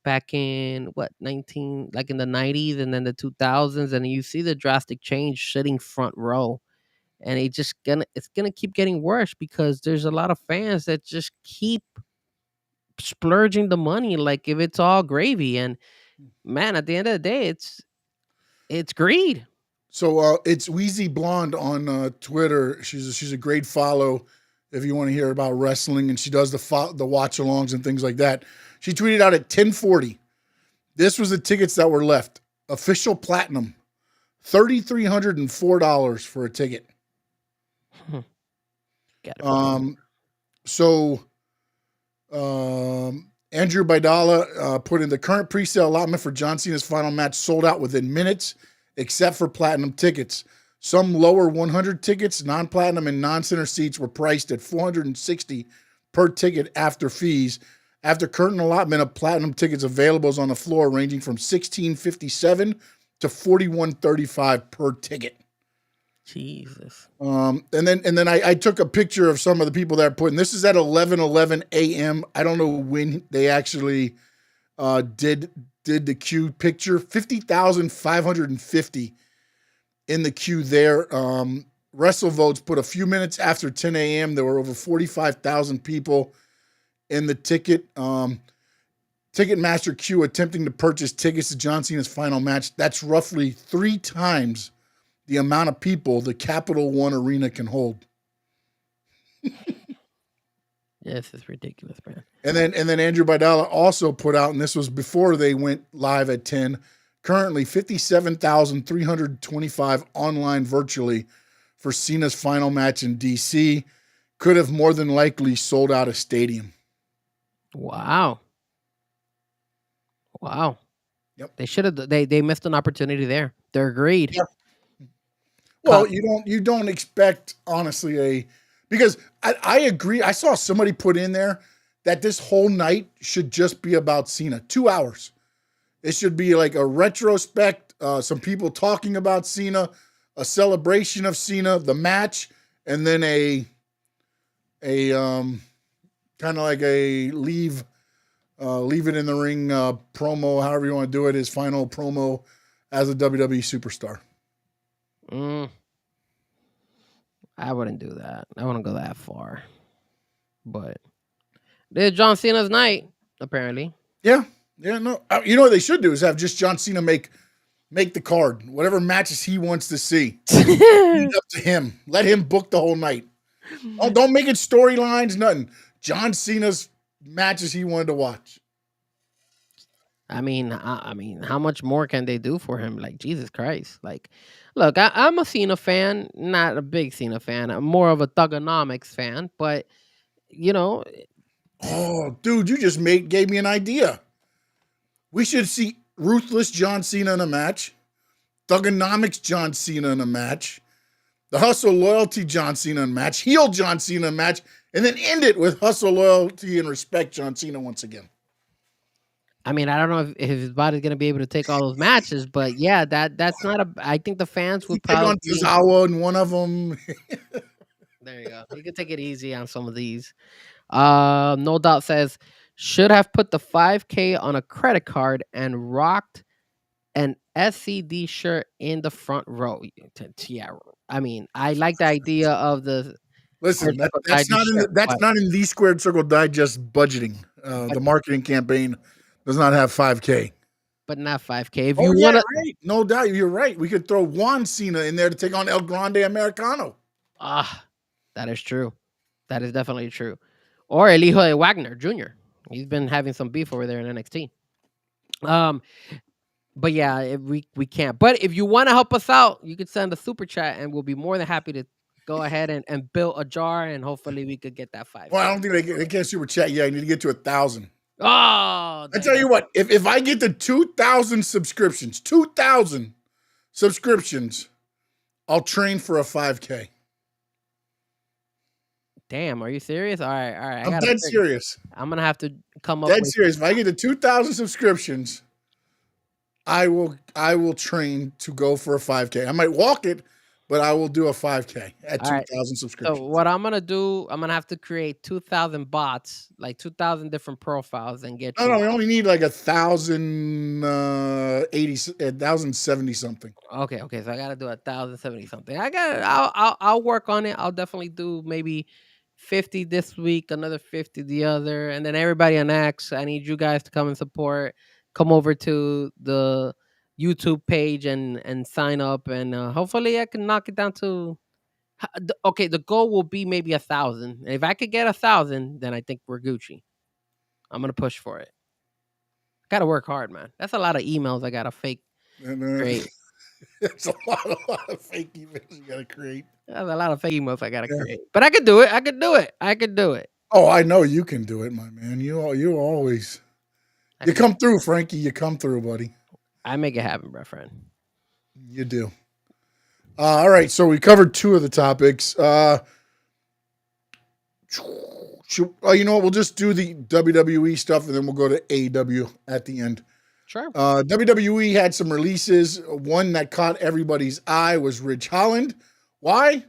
back in in the 90s and then the 2000s, and you see the drastic change sitting front row, and it's gonna keep getting worse because there's a lot of fans that just keep splurging the money like if it's all gravy. And man, at the end of the day, it's greed. So it's Wheezy Blonde on Twitter. She's a great follow if you want to hear about wrestling, and she does the watch-alongs and things like that. She tweeted out at 10:40. This was the tickets that were left. Official Platinum, $3,304 for a ticket. Andrew Baidala put in the current pre-sale allotment for John Cena's final match sold out within minutes, except for platinum tickets. Some lower 100 tickets, non-platinum and non-center seats were priced at $460 per ticket after fees. After current allotment of platinum tickets available is on the floor, ranging from $1,657 to $4,135 per ticket. Jesus. And then I took a picture of some of the people that are putting. This is at 11:11 a.m. I don't know when they actually did the queue picture. 50,550 in the queue there. WrestleVotes put a few minutes after 10 a.m. There were over 45,000 people in the Ticketmaster queue attempting to purchase tickets to John Cena's final match. That's roughly 3 times the amount of people the Capital One Arena can hold. This is ridiculous, man. And then Andrew Bidala also put out, and this was before they went live at 10, currently 57,325 online virtually for Cena's final match in DC. Could have more than likely sold out a stadium. Wow. Yep. They should have. They missed an opportunity there. They're agreed. Yeah. Well, you don't expect, honestly, because I agree. I saw somebody put in there that this whole night should just be about Cena. 2 hours. It should be like a retrospect, some people talking about Cena, a celebration of Cena, the match, and then a kind of like a leave it in the ring promo, however you want to do it, his final promo as a WWE superstar. I wouldn't do that. I wouldn't go that far. But this is John Cena's night, apparently. Yeah. No. You know what they should do is have just John Cena make the card, whatever matches he wants to see. Leave up to him. Let him book the whole night. Oh, don't make it storylines, nothing. John Cena's matches he wanted to watch. I mean, how much more can they do for him? Like, Jesus Christ! Like, look, I'm a Cena fan, not a big Cena fan. I'm more of a Thugonomics fan, but you know, oh, dude, you just gave me an idea. We should see Ruthless John Cena in a match, Thugonomics John Cena in a match, the Hustle Loyalty John Cena in a match, Heel John Cena in a match, and then end it with Hustle Loyalty and Respect John Cena once again. I mean, I don't know if his body's gonna be able to take all those matches, but yeah, that's not a. I think the fans would Take probably on Tozawa in one of them. There you go. You can take it easy on some of these. No Doubt says should have put the 5K on a credit card and rocked an SCD shirt in the front row. Yeah, I mean, I like the idea of the. Listen, that's not in the Squared Circle Digest budgeting. The marketing campaign does not have 5K. But not 5K. If you want to, right. No doubt, you're right. We could throw Juan Cena in there to take on El Grande Americano. That is true. That is definitely true. Or El Hijo de Wagner Jr. He's been having some beef over there in NXT. But yeah, we can't. But if you want to help us out, you could send a super chat, and we'll be more than happy to go ahead and build a jar, and hopefully we could get that 5. Well, I don't think they can't super chat yet. I need to get to 1,000. Oh, I tell you what, if I get to 2,000 subscriptions, I'll train for a 5K. Damn, are you serious? All right. I'm dead serious. I'm gonna have to come up. Dead serious. If I get to 2,000 subscriptions, I will train to go for a 5K. I might walk it, but I will do a 5K at 2,000 subscriptions. So what I'm gonna do, I'm gonna have to create 2,000 bots, like 2,000 different profiles, and get. No, we only need like 1,070 something. Okay. So I gotta do 1,070 something. I'll work on it. I'll definitely do maybe 50 this week, another 50 the other, and then everybody on X. I need you guys to come and support. Come over to the YouTube page and sign up, and hopefully I can knock it down to. Okay, the goal will be maybe 1,000. If I could get 1,000, then I think we're Gucci. I'm gonna push for it. Gotta work hard, man. That's a lot of emails I gotta fake create. It's a lot of fake emails you gotta create. That's a lot of fake emails I gotta create. But I could do it. I could do it. Oh, I know you can do it, my man. You always. You come through, Frankie. You come through, buddy. I make it happen, my friend. You do. All right, so we covered 2 of the topics. You know what? We'll just do the WWE stuff, and then we'll go to AEW at the end. Sure. WWE had some releases. One that caught everybody's eye was Ridge Holland Why?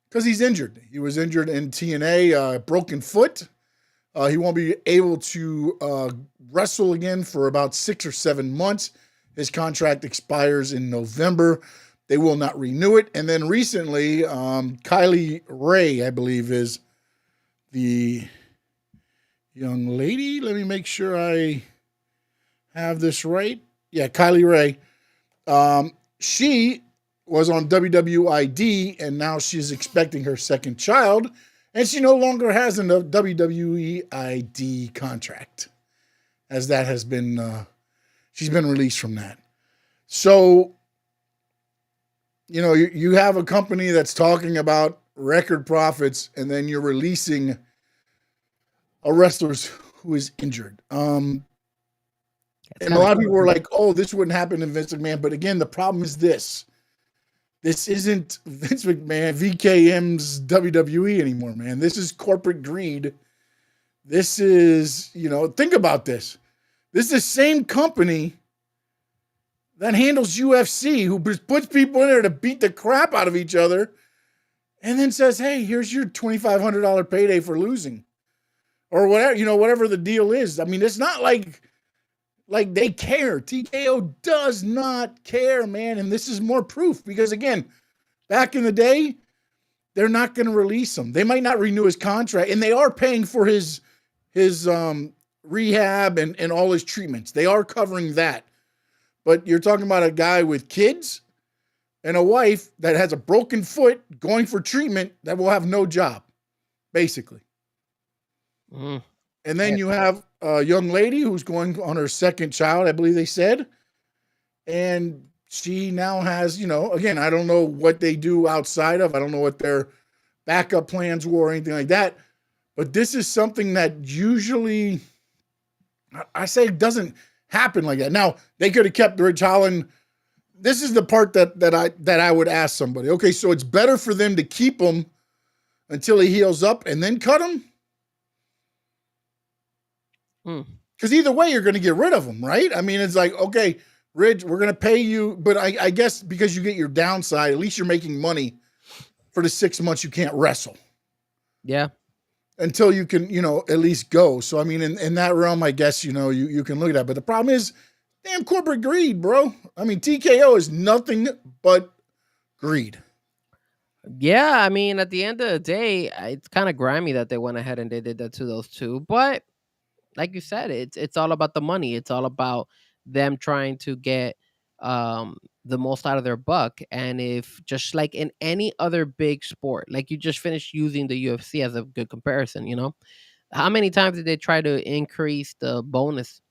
Because he's injured. He was injured in TNA, broken foot. He won't be able to wrestle again for about 6 or 7 months. His contract expires in November. They will not renew it. And then recently, Kylie Ray, I believe, is the young lady. Let me make sure I have this right. Yeah, Kylie Ray. She was on WWID, and now she's expecting her second child, and she no longer has a WWE ID contract, as that has been, she's been released from that. So, you have a company that's talking about record profits, and then you're releasing a wrestler who is injured. And a lot of people were like, oh, this wouldn't happen in Vince McMahon. But again, the problem is this. This isn't Vince McMahon, VKM's WWE anymore, man. This is corporate greed. This is, think about this. This is the same company that handles UFC, who puts people in there to beat the crap out of each other, and then says, hey, here's your $2,500 payday for losing. Or whatever, whatever the deal is. I mean, it's not like they care. TKO does not care, man. And this is more proof because, again, back in the day, they're not going to release him. They might not renew his contract, and they are paying for his rehab and all his treatments. They are covering that. But you're talking about a guy with kids and a wife that has a broken foot going for treatment that will have no job, basically. And then you have a young lady who's going on her second child, I believe they said. And she now has, again, I don't know what they do outside of. I don't know what their backup plans were or anything like that. But this is something that usually, I say, doesn't happen like that. Now, they could have kept Ridge Holland. This is the part that I would ask somebody. Okay, so it's better for them to keep him until he heals up and then cut him? Because either way, you're going to get rid of him, right? I mean, it's like, okay, Ridge, we're going to pay you. But I guess because you get your downside, at least you're making money for the 6 months you can't wrestle. Yeah. Until you can, at least go. So, I mean, in that realm, I guess, you can look at that. But the problem is, damn corporate greed, bro. I mean, TKO is nothing but greed. Yeah, I mean, at the end of the day, it's kind of grimy that they went ahead and they did that to those two. But like you said, it's all about the money. It's all about them trying to get the most out of their buck. And if just like in any other big sport, like you just finished using the UFC as a good comparison, how many times did they try to increase the bonus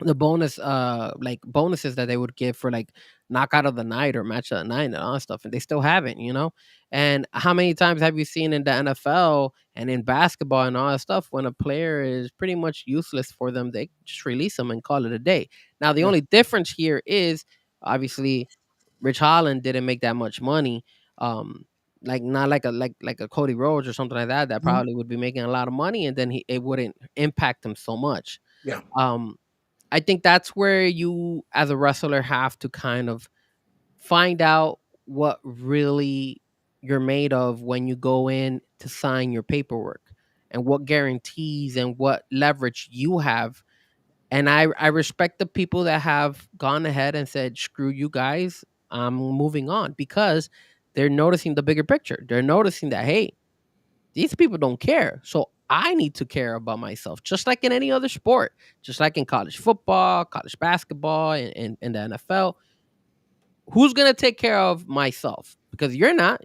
like bonuses that they would give for like knockout of the night or match of the night and all that stuff, and they still haven't, and how many times have you seen in the NFL and in basketball and all that stuff, when a player is pretty much useless for them, they just release them and call it a day. Now the only difference here is obviously Rich Holland didn't make that much money, like not like a Cody Rhodes or something like that probably would be making a lot of money, and then it wouldn't impact him so much. Yeah. I think that's where you, as a wrestler, have to kind of find out what really you're made of when you go in to sign your paperwork, and what guarantees and what leverage you have. And I respect the people that have gone ahead and said, screw you guys, I'm moving on, because they're noticing the bigger picture. They're noticing that, hey, these people don't care. So I need to care about myself, just like in any other sport, just like in college football, college basketball, and the NFL. Who's going to take care of myself? Because you're not.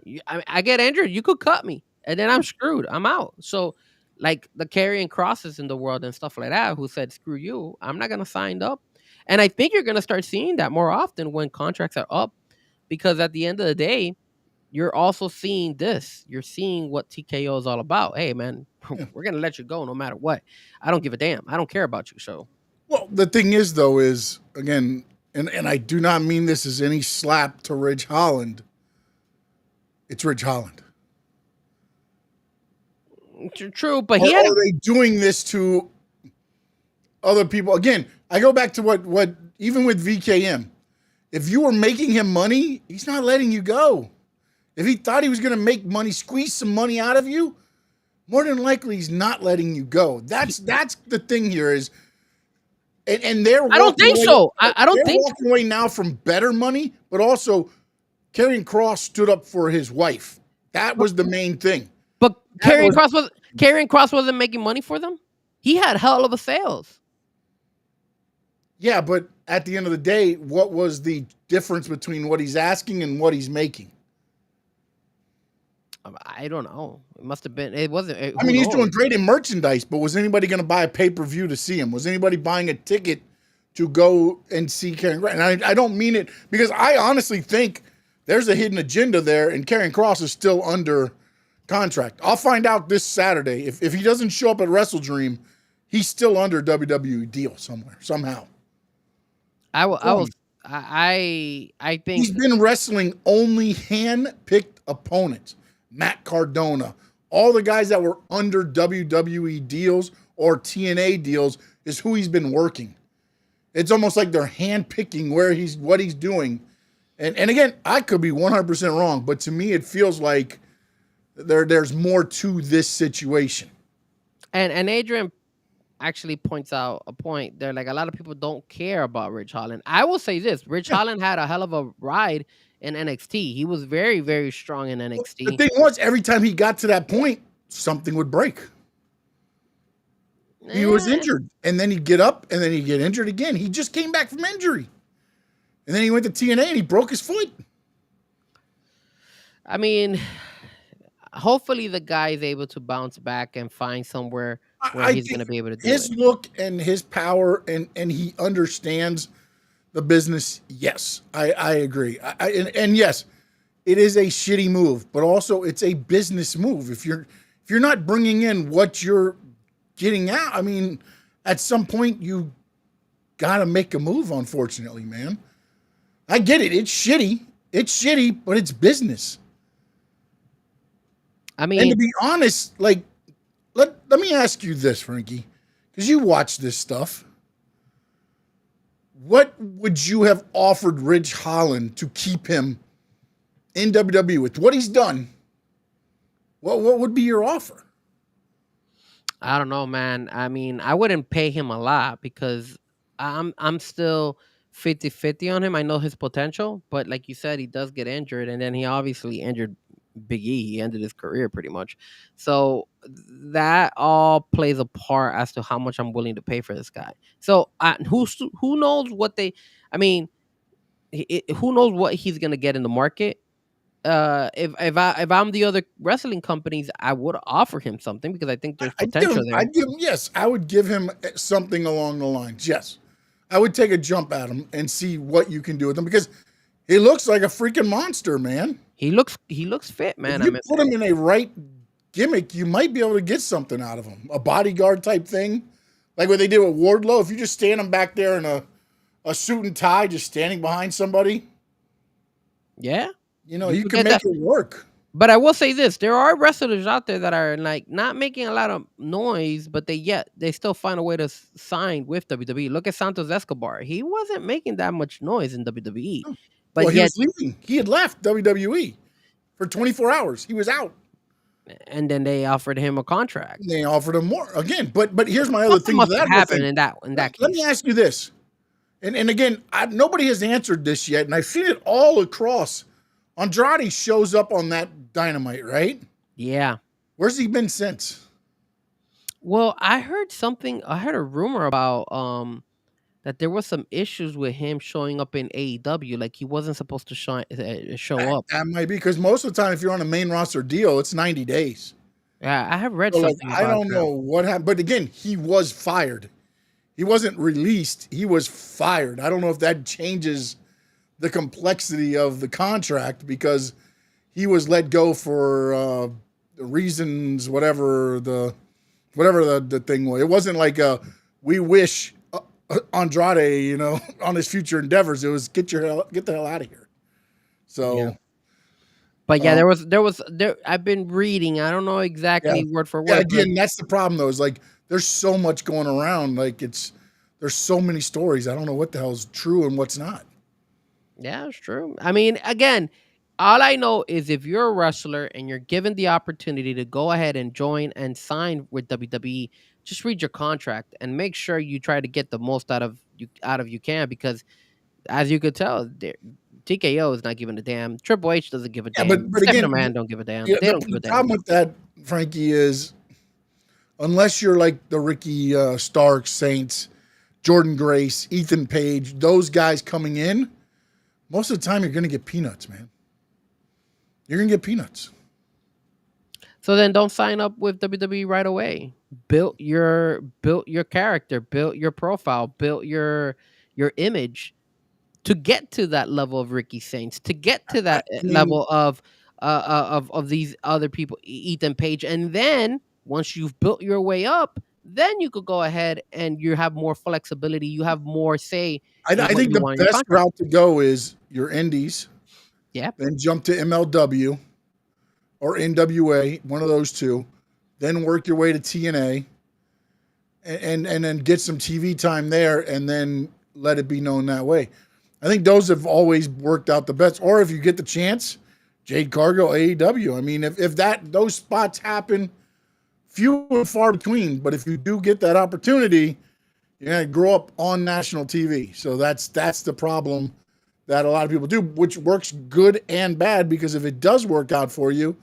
I get injured. You could cut me, and then I'm screwed. I'm out. So like the carrying crosses in the world and stuff like that, who said, screw you, I'm not going to sign up. And I think you're going to start seeing that more often when contracts are up, because at the end of the day, you're also seeing this. You're seeing what TKO is all about. Hey, man, we're going to let you go no matter what. I don't give a damn. I don't care about you. So, well, the thing is, though, is, again, and I do not mean this as any slap to Ridge Holland. It's Ridge Holland. True, but are they doing this to other people? Again, I go back to what even with VKM, if you were making him money, he's not letting you go. If he thought he was going to make money, squeeze some money out of you, more than likely he's not letting you go. That's the thing here is, and they're I don't think away, so. I don't they're think walking away now from better money, but also Karrion Kross stood up for his wife. That was the main thing. But That Karrion Kross wasn't making money for them. He had hell of a sales. Yeah, but at the end of the day, what was the difference between what he's asking and what he's making? I don't know. It must have been. It wasn't. I mean, he's doing great in merchandise, but was anybody going to buy a pay-per-view to see him? Was anybody buying a ticket to go and see Karrion Kross? And I don't mean it because I honestly think there's a hidden agenda there, and Karrion Kross is still under contract. I'll find out this Saturday. If he doesn't show up at WrestleDream, he's still under a WWE deal somewhere, somehow. I think He's been wrestling only hand-picked opponents. Matt Cardona, all the guys that were under WWE deals or TNA deals is who he's been working. It's almost like they're hand-picking what he's doing. And again, I could be 100% wrong, but to me it feels like there's more to this situation. And Adrian actually points out a point. They're like, a lot of people don't care about Rich Holland. I will say this: Rich Holland had a hell of a ride in NXT. He was very, very strong in NXT. The thing was, every time he got to that point, something would break. He was injured, and then he'd get up, and then he'd get injured again. He just came back from injury. And then he went to TNA, and he broke his foot. I mean, hopefully the guy is able to bounce back and find somewhere where he's going to be able to do his it. look and his power, and he understands the business. Yes, I agree. And yes, it is a shitty move, but also it's a business move. If you're not bringing in what you're getting out, I mean, at some point you got to make a move. Unfortunately, man, I get it. It's shitty, but it's business. I mean, and to be honest, like, let me ask you this, Frankie, because you watch this stuff. What would you have offered Rich Holland to keep him in WWE with what he's done? What would be your offer? I don't know, man. I mean, I wouldn't pay him a lot because I'm still 50-50 on him. I know his potential, but like you said, he does get injured, and then he obviously injured Big E. He ended his career pretty much. So that all plays a part as to how much I'm willing to pay for this guy. So who knows what they? I mean, who knows what he's gonna get in the market? If I'm the other wrestling companies, I would offer him something because I think there's potential there. I would give him something along the lines. Yes, I would take a jump at him and see what you can do with him because he looks like a freaking monster, man. He looks fit, man. If you put him in a right gimmick, you might be able to get something out of him. A bodyguard type thing, like what they did with Wardlow. If you just stand him back there in a suit and tie, just standing behind somebody. Yeah. You know, you can make it work. But I will say this: there are wrestlers out there that are like not making a lot of noise, but they still find a way to sign with WWE. Look at Santos Escobar; he wasn't making that much noise in WWE, but he was leaving. He had left WWE for 24 hours. He was out, and then they offered him a contract. They offered him more again. But here's my other thing. Must have happened in that case. Let me ask you this, and again, nobody has answered this yet, and I've seen it all across. Andrade shows up on that Dynamite, right? Yeah. Where's he been since? Well, I heard a rumor about that there was some issues with him showing up in AEW. Like he wasn't supposed to show up. That might be because most of the time, if you're on a main roster deal, it's 90 days. Yeah, I have read something about I don't know what happened. But again, he was fired. He wasn't released. He was fired. I don't know if that changes the complexity of the contract because he was let go for reasons, whatever the thing was. It wasn't like we wish Andrade, on his future endeavors. It was get the hell out of here. So, yeah. But yeah, there was I've been reading. I don't know exactly word for word. Yeah, again, that's the problem though. Is like there's so much going around. Like there's so many stories. I don't know what the hell's true and what's not. Yeah, it's true. I mean, again, All I know is if you're a wrestler and you're given the opportunity to go ahead and join and sign with WWE, just read your contract and make sure you try to get the most out of you can, because as you could tell, TKO is not giving a damn. Triple H doesn't give a Yeah, damn. but Stephanie again, McMahon don't give a damn. yeah, They don't give the a damn. problem with that, Frankie, is unless you're like the Ricky Starks, Saints, Jordan Grace, Ethan Page, those guys coming in, most of the time you're going to get peanuts, man. You're going to get peanuts. So then don't sign up with WWE right away. Build your character, build your profile, build your image to get to that level of Ricky Saints, to get to that I mean, level of these other people, Ethan Page, and then once you've built your way up, then you could go ahead and you have more flexibility. You have more say in I what think you the want in your best contract. route to go is your indies, Yeah, then jump to MLW or NWA, one of those two, then work your way to TNA, and then get some TV time there, and then let it be known that way. I think those have always worked out the best. Or if you get the chance, Jade Cargill, AEW. I mean, if those spots happen, few and far between. But if you do get that opportunity, you're gonna grow up on national TV. So that's the problem that a lot of people do, which works good and bad, because if it does work out for you,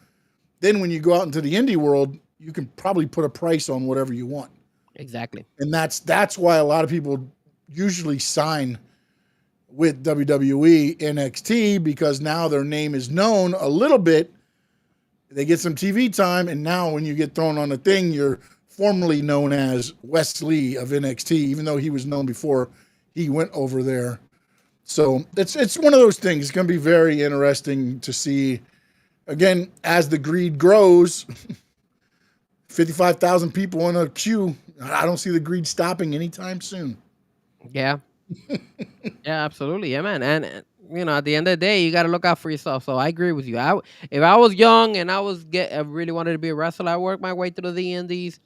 then when you go out into the indie world, you can probably put a price on whatever you want. exactly. And that's why a lot of people usually sign with WWE NXT, because now their name is known a little bit. They get some TV time, and now when you get thrown on the thing, you're formerly known as Wes Lee of NXT, even though he was known before he went over there. So it's one of those things. It's going to be very interesting to see. Again, as the greed grows, 55,000 people in a queue. I don't see the greed stopping anytime soon. Yeah. Yeah, absolutely. Yeah, man. And at the end of the day, you got to look out for yourself. So I agree with you. If I was young and I really wanted to be a wrestler, I worked my way through the indies.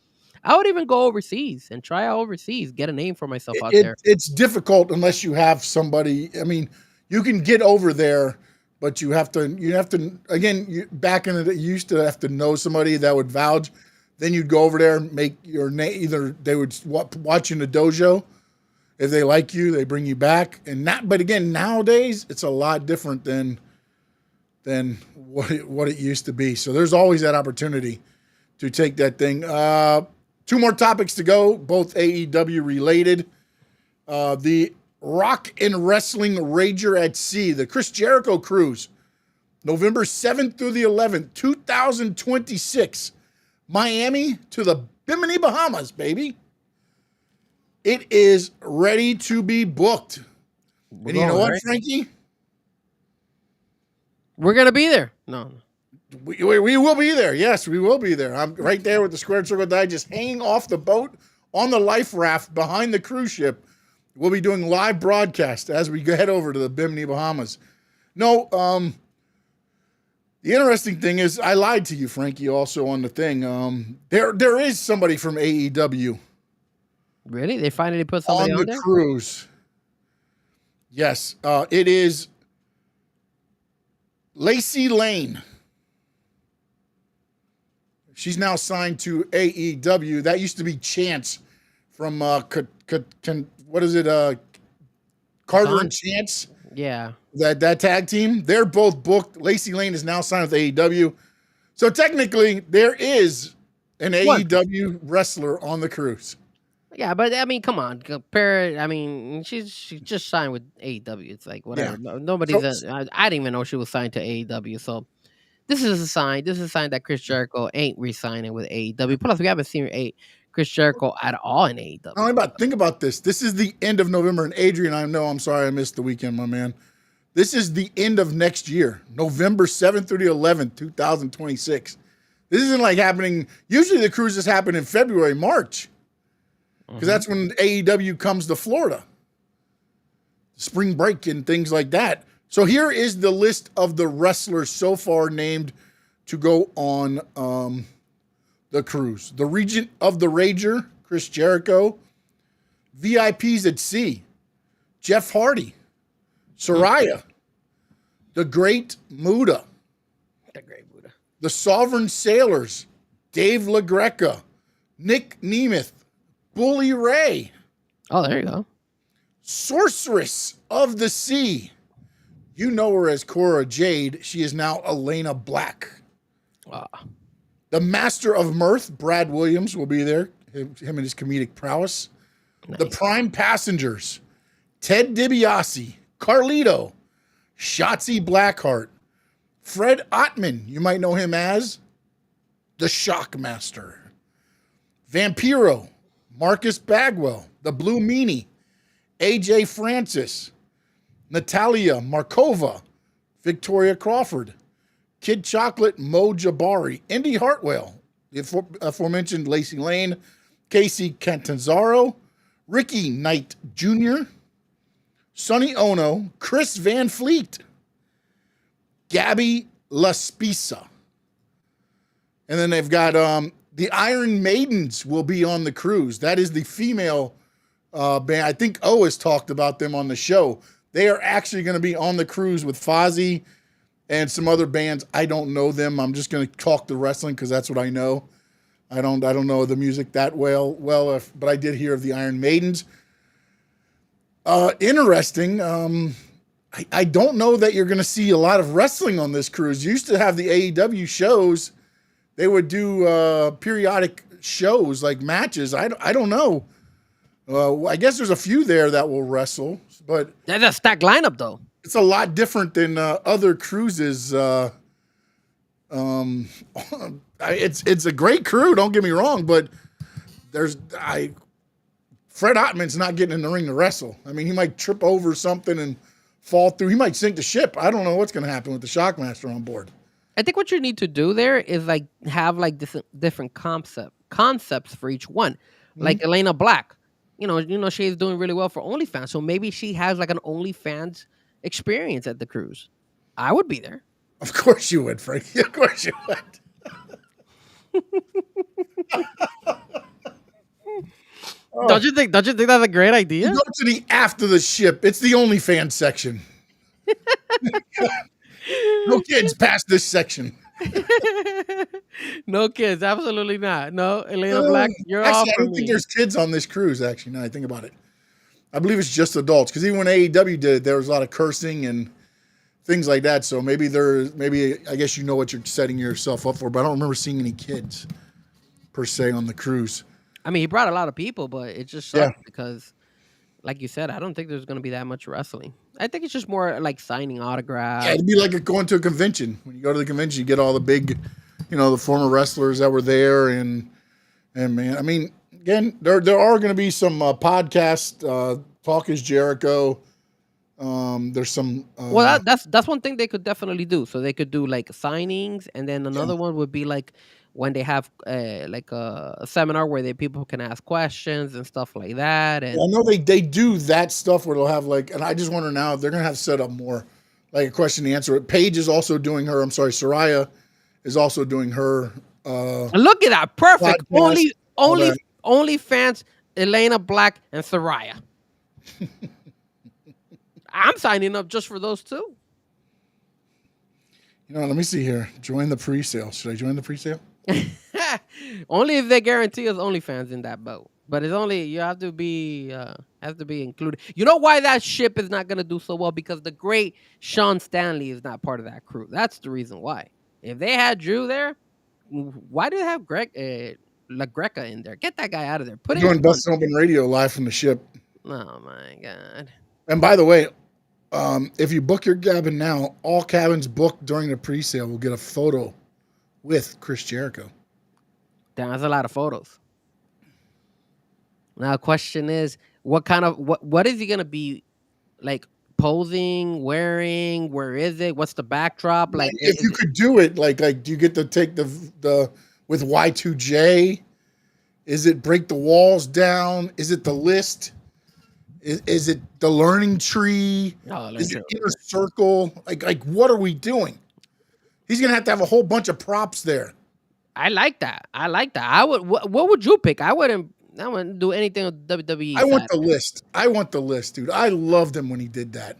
I would even go overseas and try out overseas, get a name for myself out there. It's difficult unless you have somebody. I mean, you can get over there, but you have to again, back in the day, you used to have to know somebody that would vouch. Then you'd go over there, make your name. Either they would watch you in the dojo. If they like you, they bring you back. But again, nowadays it's a lot different than what it used to be. So there's always that opportunity to take that thing. Two more topics to go, both AEW related. The Rock and Wrestling Rager at Sea, the Chris Jericho Cruise, November 7th through the 11th, 2026. Miami to the Bimini Bahamas, baby. It is ready to be booked. And you know what, Frankie? We're going to be there. No. We will be there. Yes, we will be there. I'm right there with the Squared Circle Die, just hanging off the boat on the life raft behind the cruise ship. We'll be doing live broadcast as we head over to the Bimini Bahamas. No, the interesting thing is I lied to you, Frankie, also on the thing. There is somebody from AEW. Really? They finally put somebody on there? Cruise. Yes, it is Lacey Lane. She's now signed to AEW. That used to be Chance from what is it? Carter and Chance. Yeah. That tag team. They're both booked. Lacey Lane is now signed with AEW. So technically, there is an AEW wrestler on the cruise. Yeah, but I mean, come on, compare. I mean, she just signed with AEW. It's like whatever. Yeah. Nobody's. I didn't even know she was signed to AEW. So this is a sign. This is a sign that Chris Jericho ain't re-signing with AEW. Plus, we haven't seen Chris Jericho at all in AEW. Think about this. This is the end of November, and Adrian, I'm sorry I missed the weekend, my man. This is the end of next year, November 7th through the 11th, 2026. This isn't like happening. Usually the cruises happen in February, March. Because that's when AEW comes to Florida. Spring break and things like that. So here is the list of the wrestlers so far named to go on the cruise. The Regent of the Rager, Chris Jericho. VIPs at Sea, Jeff Hardy. Soraya. The Great Muda. The Great Buddha. The Sovereign Sailors. Dave LaGreca. Nick Nemeth. Bully Ray. Oh, there you go. Sorceress of the Sea. You know her as Cora Jade. She is now Elena Black. Wow. The Master of Mirth, Brad Williams, will be there. Him and his comedic prowess. Nice. The Prime Passengers. Ted DiBiase. Carlito. Shotzi Blackheart. Fred Ottman. You might know him as the Shockmaster. Vampiro. Marcus Bagwell. The Blue Meanie. AJ Francis. Natalia Markova. Victoria Crawford. Kid Chocolate, Mo Jabari. Indy Hartwell. The aforementioned Lacey Lane. Casey Catanzaro. Ricky Knight Jr. Sonny Ono. Chris Van Fleet. Gabby Laspisa. And then they've got the Iron Maidens will be on the cruise. That is the female band. I think O has talked about them on the show. They are actually going to be on the cruise with Fozzy and some other bands. I don't know them. I'm just going to talk the wrestling because that's what I know. I don't know the music that well, but I did hear of the Iron Maidens. Interesting. I don't know that you're going to see a lot of wrestling on this cruise. You used to have the AEW shows. They would do periodic shows like matches. I don't know. I guess there's a few there that will wrestle, but That's a stacked lineup, though. it's a lot different than other cruises. It's a great crew. Don't get me wrong, but Fred Ottman's not getting in the ring to wrestle. I mean, he might trip over something and fall through. He might sink the ship. I don't know what's going to happen with the Shockmaster on board. I think what you need to do there is like have like different concepts for each one. Like Elena Black, you know she's doing really well for OnlyFans, so maybe she has like an OnlyFans experience at the cruise. I would be there. Of course you would, Frankie. Of course you would. Don't you think that's a great idea? You go to the after the ship. It's the OnlyFans section. No kids past this section. No kids, absolutely not. No, Elena Black, you're actually, all I for don't think me. there's kids on this cruise, actually, now I think about it. I believe it's just adults, because even when AEW did it, there was a lot of cursing and things like that, so maybe I guess you know what you're setting yourself up for, but I don't remember seeing any kids, per se, on the cruise. I mean, he brought a lot of people, but it just sucked because, like you said, I don't think there's going to be that much wrestling. I think it's just more like signing autographs. Yeah, it'd be like going to a convention. When you go to the convention, you get all the big, the former wrestlers that were there, and man, I mean, again, there are going to be some podcasts. Talk is Jericho. There's some. Well, that's one thing they could definitely do. So they could do like signings, and then another one would be like when they have like a seminar where people can ask questions and stuff like that. And I know they do that stuff where they'll have like, and I just wonder now if they're gonna have set up more like a question and answer. Paige is also doing her. I'm sorry, Soraya is also doing her. Look at that, perfect. Podcast, Only fans, Elena Black and Soraya. I'm signing up just for those two. Let me see here. Join the pre-sale. Should I join the pre-sale? Only if they guarantee us OnlyFans in that boat. But it's only you have to be included. You know why that ship is not gonna do so well? Because the great Sean Stanley is not part of that crew. That's the reason why. If they had Drew there, why do they have La Greca in there? Get that guy out of there. Put him Doing Bustin' Open Radio live from the ship. Oh my god. And by the way, if you book your cabin now, all cabins booked during the pre-sale will get a photo with Chris Jericho. Damn, that's a lot of photos. Now, the question is, what is he gonna be like posing, wearing? Where is it? What's the backdrop? Like, if you could do it, like, do you get to take the with Y2J? Is it break the walls down? Is it the list? Is it the learning tree? Is it inner circle? Like what are we doing? He's gonna have a whole bunch of props there. I like that. I would. What would you pick? I wouldn't do anything with WWE. I want the list. I want the list, dude. I loved him when he did that.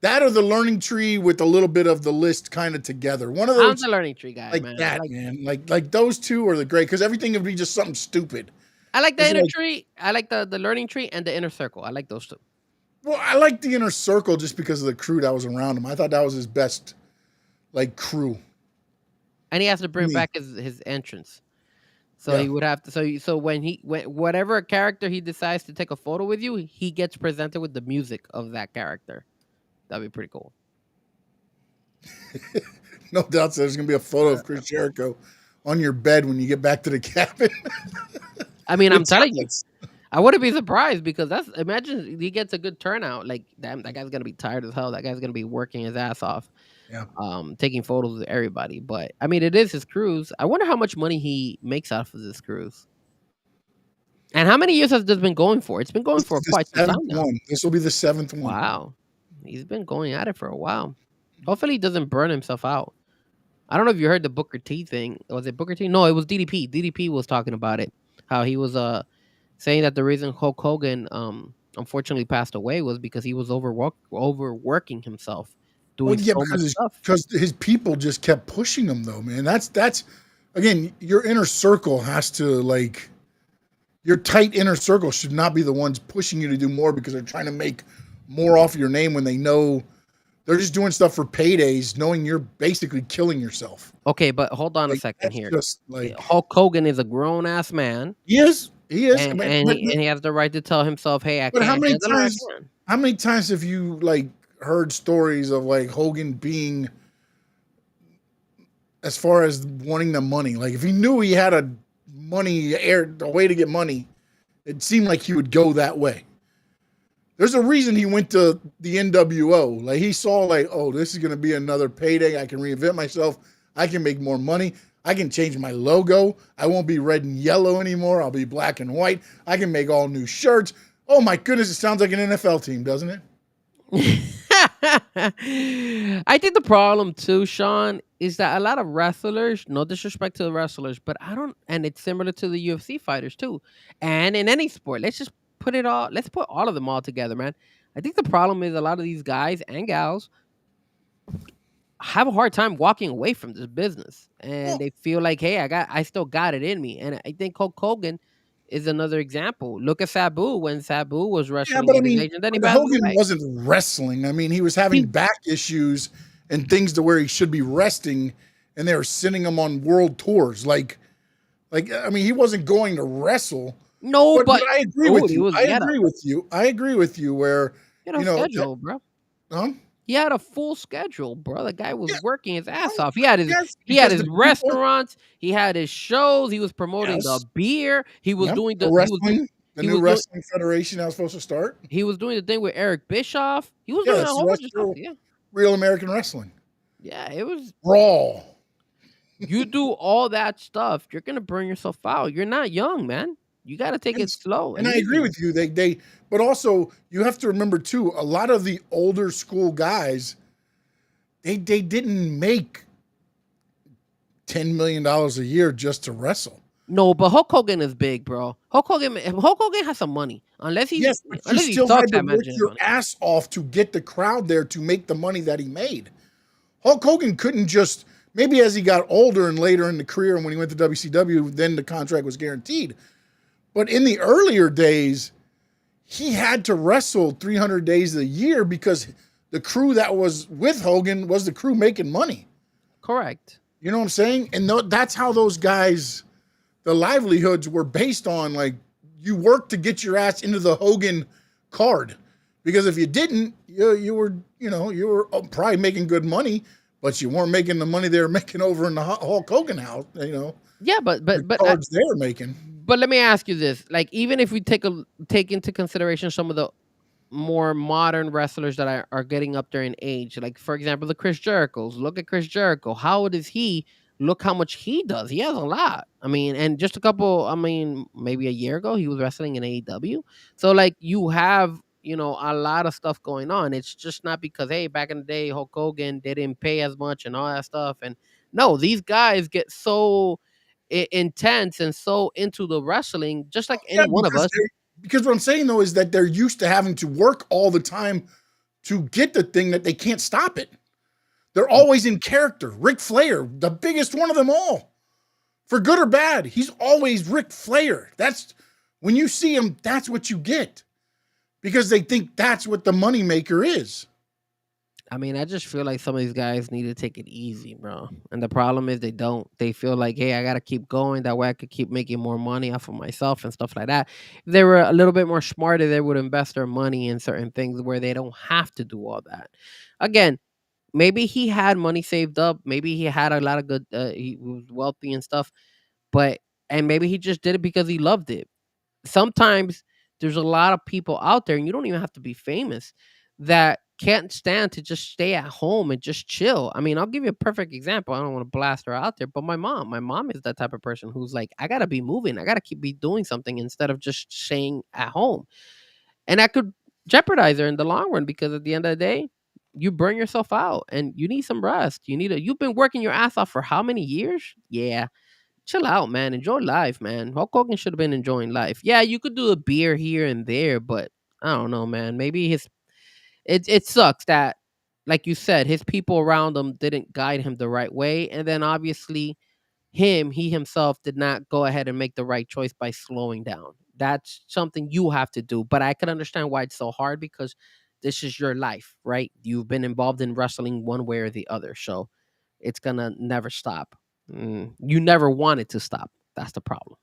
That or the learning tree with a little bit of the list kind of together. One of I'm those the learning tree guy, like man. that, man. Like those two are the great because everything would be just something stupid. I like the It's inner like, tree. I like the learning tree and the inner circle. I like those two. well, I like the inner circle just because of the crew that was around him. I thought that was his best like crew. And he has to bring Me. back his entrance. So Yeah. he would have to. So when whatever character he decides to take a photo with you, he gets presented with the music of that character. That'd be pretty cool. No doubt there's gonna be a photo of Chris Jericho on your bed when you get back to the cabin. I mean, I'm It's- telling you, I wouldn't be surprised because imagine he gets a good turnout. Like, damn, that guy's gonna be tired as hell. That guy's gonna be working his ass off. Yeah. Taking photos of everybody. But I mean, it is his cruise. I wonder how much money he makes off of this cruise. And how many years has this been going for? It's been going for This is quite the some time seventh now. one. This will be the seventh one. Wow. He's been going at it for a while. Hopefully he doesn't burn himself out. I don't know if you heard the Booker T thing. Was it Booker T? No, it was DDP. DDP was talking about it. How he was saying that the reason Hulk Hogan unfortunately passed away was because he was overworking himself doing Well, yeah, so much stuff. because his people just kept pushing him though, man. That's again, your inner circle has to like your tight inner circle should not be the ones pushing you to do more because they're trying to make more off your name when they know they're just doing stuff for paydays, knowing you're basically killing yourself. Okay, but hold on a Like, second that's here. just like Hulk Hogan is a grown ass man, he is. and, he has the right to tell himself, "Hey, I But can't." how many handle it, I times? can. How many times have you like heard stories of like Hogan being, as far as wanting the money? Like if he knew he had a way to get money, it seemed like he would go that way. There's a reason he went to the NWO. Like he saw like, oh, this is gonna be another payday. I can reinvent myself. I can make more money. I can change my logo. I won't be red and yellow anymore. I'll be black and white. I can make all new shirts. Oh my goodness, it sounds like an NFL team, doesn't it? I think the problem too, Sean, is that a lot of wrestlers, no disrespect to the wrestlers, but and it's similar to the UFC fighters too, and in any sport. Let's put all of them all together, man. I think the problem is a lot of these guys and gals have a hard time walking away from this business, and they feel like, hey, I still got it in me, and I think Hulk Hogan is another example. Look at Sabu when Sabu was Yeah, wrestling but I in his mean, age, and then he but passed Hogan away. wasn't wrestling. I mean, he was having back issues and things to where he should be resting, and they were sending him on world tours. Like I mean, he wasn't going to wrestle. No, but I agree dude, with he you. was- I he had a- agree with you. I agree with you. Where He had a you know, schedule, bro. huh? He had a full schedule, bro. The guy was Yeah. working his ass off. He had his Yes, he had because his the people- restaurants. He had his shows. He was promoting Yes. the beer. He was Yep, doing the the wrestling, the he new was doing- wrestling federation that was supposed to start. he was doing the thing with Eric Bischoff. He was Yeah, doing a that's whole the bunch of stuff. rest- Yeah, Real American wrestling, yeah. It was Raw. you do all that stuff, you're gonna burn yourself out. You're not young, man. You got to take it Yes. slow. And I agree easy. with you. But also you have to remember too. A lot of the older school guys, they didn't make $10 million a year just to wrestle. No, but Hulk Hogan is big, bro. Hulk Hogan has some money. Unless he Yes, but you unless he still sucks had to at work managing his your money. ass off to get the crowd there to make the money that he made. Hulk Hogan couldn't just, maybe as he got older and later in the career and when he went to WCW, then the contract was guaranteed. But in the earlier days, he had to wrestle 300 days a year because the crew that was with Hogan was the crew making money. Correct. You know what I'm saying? And that's how those guys, the livelihoods were based on, like, you worked to get your ass into the Hogan card. Because if you didn't, you were probably making good money, but you weren't making the money they were making over in the Hulk Hogan house, Yeah, but the cards they were making. But let me ask you this: like, even if we take into consideration some of the more modern wrestlers that are getting up there in age, like for example, the Chris Jerichos. Look at Chris Jericho. How old is he? Look how much he does. He has a lot. I mean, and just maybe a year ago, he was wrestling in AEW. So like, you have a lot of stuff going on. It's just not because, hey, back in the day, Hulk Hogan, they didn't pay as much and all that stuff. And no, these guys get so intense and so into the wrestling, just like any one of us. Because what I'm saying though is that they're used to having to work all the time to get the thing that they can't stop it. They're always in character. Ric Flair, the biggest one of them all. For good or bad, he's always Ric Flair. That's when you see him, that's what you get. Because they think that's what the moneymaker is. I mean, I just feel like some of these guys need to take it easy, bro. And the problem is they don't. They feel like, hey, I got to keep going. That way I could keep making more money off of myself and stuff like that. If they were a little bit more smarter, they would invest their money in certain things where they don't have to do all that. Again, maybe he had money saved up. Maybe he had a lot of good, he was wealthy and stuff. And maybe he just did it because he loved it. Sometimes there's a lot of people out there, and you don't even have to be famous, that can't stand to just stay at home and just chill. I mean, I'll give you a perfect example. I don't want to blast her out there, but my mom is that type of person who's like, I gotta be moving, I gotta be doing something instead of just staying at home, and that could jeopardize her in the long run because at the end of the day, you burn yourself out and you need some rest. You've been working your ass off for how many years? Yeah. Chill out, man. Enjoy life, man. Hulk Hogan should have been enjoying life. Yeah, you could do a beer here and there, but I don't know, man. Maybe it sucks that, like you said, his people around him didn't guide him the right way, and then obviously he himself did not go ahead and make the right choice by slowing down. That's something you have to do, but I can understand why it's so hard because this is your life, right? You've been involved in wrestling one way or the other, so it's gonna never stop. You never want it to stop. That's the problem.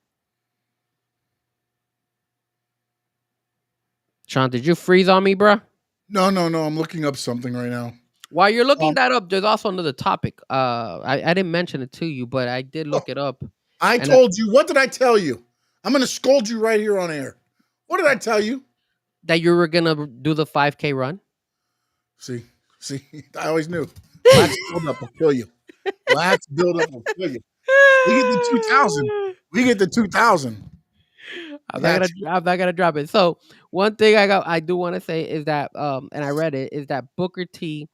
Sean, did you freeze on me, bro? No. I'm looking up something right now. While you're looking that up, there's also another topic. I didn't mention it to you, but I did look it up. I told you. What did I tell you? I'm going to scold you right here on air. What did I tell you? That you were going to do the 5K run. See, I always knew. Wax build up will kill you. Wax build up will kill you. We get the 2,000. I'm not gonna drop it. So one thing I do want to say is that and I read it, is that Booker T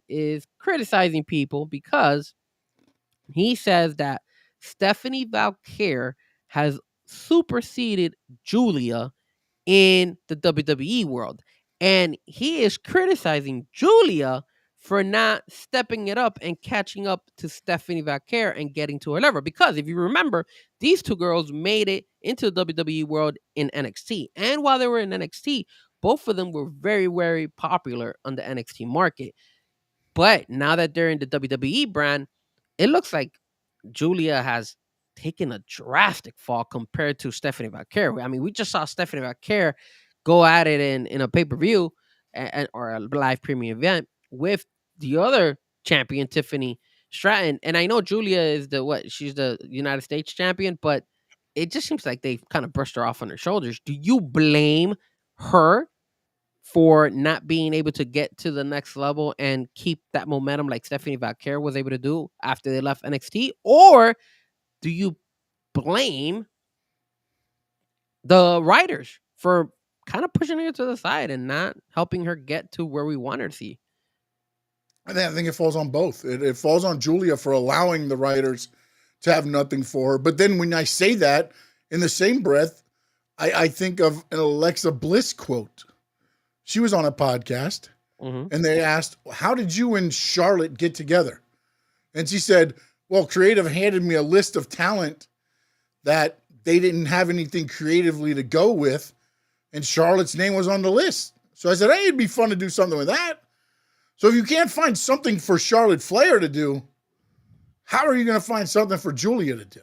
is criticizing people because he says that Stephanie Valkyrie has superseded Julia in the WWE world. And he is criticizing Julia for not stepping it up and catching up to Stephanie Valkyrie and getting to her level. Because if you remember, these two girls made it into the WWE world in NXT. And while they were in NXT, both of them were very, very popular on the NXT market. But now that they're in the WWE brand, it looks like Julia has taken a drastic fall compared to Stephanie Valkyrie. I mean, we just saw Stephanie Valkyrie go at it in a pay-per-view or a live premium event with the other champion, Tiffany Stratton. And I know Julia is she's the United States champion, but it just seems like they kind of brushed her off on her shoulders. Do you blame her for not being able to get to the next level and keep that momentum like Stephanie Valkyrie was able to do after they left NXT? Or do you blame the writers for kind of pushing her to the side and not helping her get to where we want her to see? I think it falls on both. It falls on Julia for allowing the writers to have nothing for her. But then when I say that, in the same breath, I think of an Alexa Bliss quote. She was on a podcast, and they asked, how did you and Charlotte get together? And she said, well, creative handed me a list of talent that they didn't have anything creatively to go with, and Charlotte's name was on the list. So I said, hey, it'd be fun to do something with that. So if you can't find something for Charlotte Flair to do, how are you going to find something for Julia to do?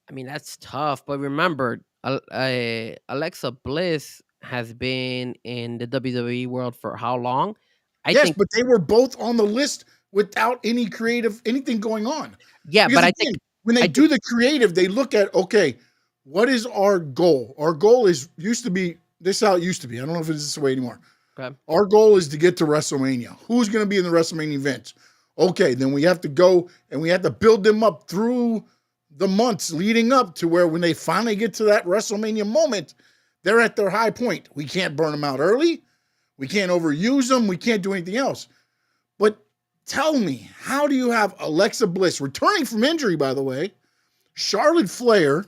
I mean, that's tough. But remember, Alexa Bliss has been in the WWE world for how long? I think, but they were both on the list without anything going on. Yeah, Because but again, I think when they do the creative, they look at, okay, what is our goal? Our goal used to be, this is how it used to be. I don't know if it's this way anymore. Okay. Our goal is to get to WrestleMania. Who's going to be in the WrestleMania events? Okay, then we have to go and we have to build them up through the months leading up to where when they finally get to that WrestleMania moment, they're at their high point. We can't burn them out early. We can't overuse them. We can't do anything else. But tell me, how do you have Alexa Bliss, returning from injury, by the way, Charlotte Flair,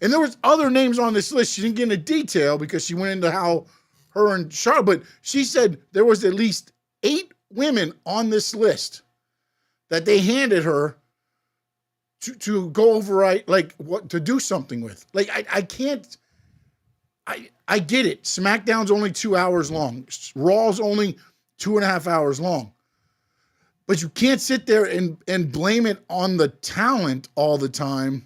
and there was other names on this list. She didn't get into detail because she went into how her and Charlotte, but she said there was at least 8 women on this list that they handed her to go over, like what to do something with. Like I can't. I get it. SmackDown's only 2 hours long. Raw's only 2.5 hours long. But you can't sit there and blame it on the talent all the time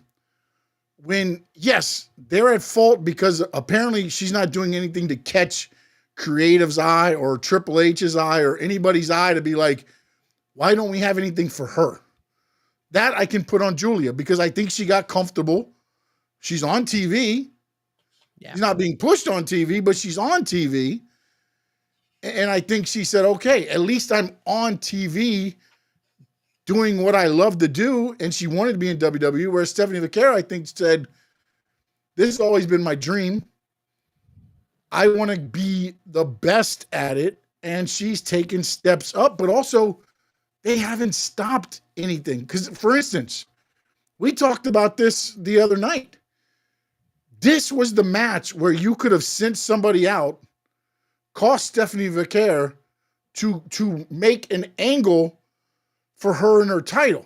when, yes, they're at fault because apparently she's not doing anything to catch creative's eye or Triple H's eye or anybody's eye to be like, why don't we have anything for her? That I can put on Julia because I think she got comfortable. She's on TV. Yeah. She's not being pushed on TV, but she's on TV. And I think she said, okay, at least I'm on TV doing what I love to do. And she wanted to be in WWE, whereas Stephanie Vaquera, I think, said, this has always been my dream. I want to be the best at it. And she's taken steps up, but also they haven't stopped anything. Because, for instance, we talked about this the other night. This was the match where you could have sent somebody out, cost Stephanie Vaquera to make an angle for her and her title.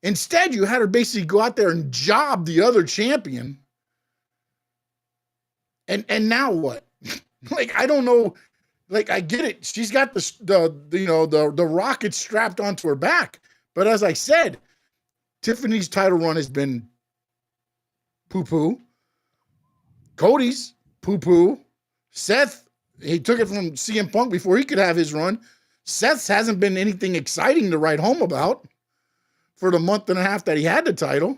Instead, you had her basically go out there and job the other champion. And now what? Like, I don't know. Like, I get it. She's got the rocket strapped onto her back. But as I said, Tiffany's title run has been poo-poo. Cody's poo-poo. Seth, he took it from CM Punk before he could have his run. Seth's hasn't been anything exciting to write home about for the month and a half that he had the title.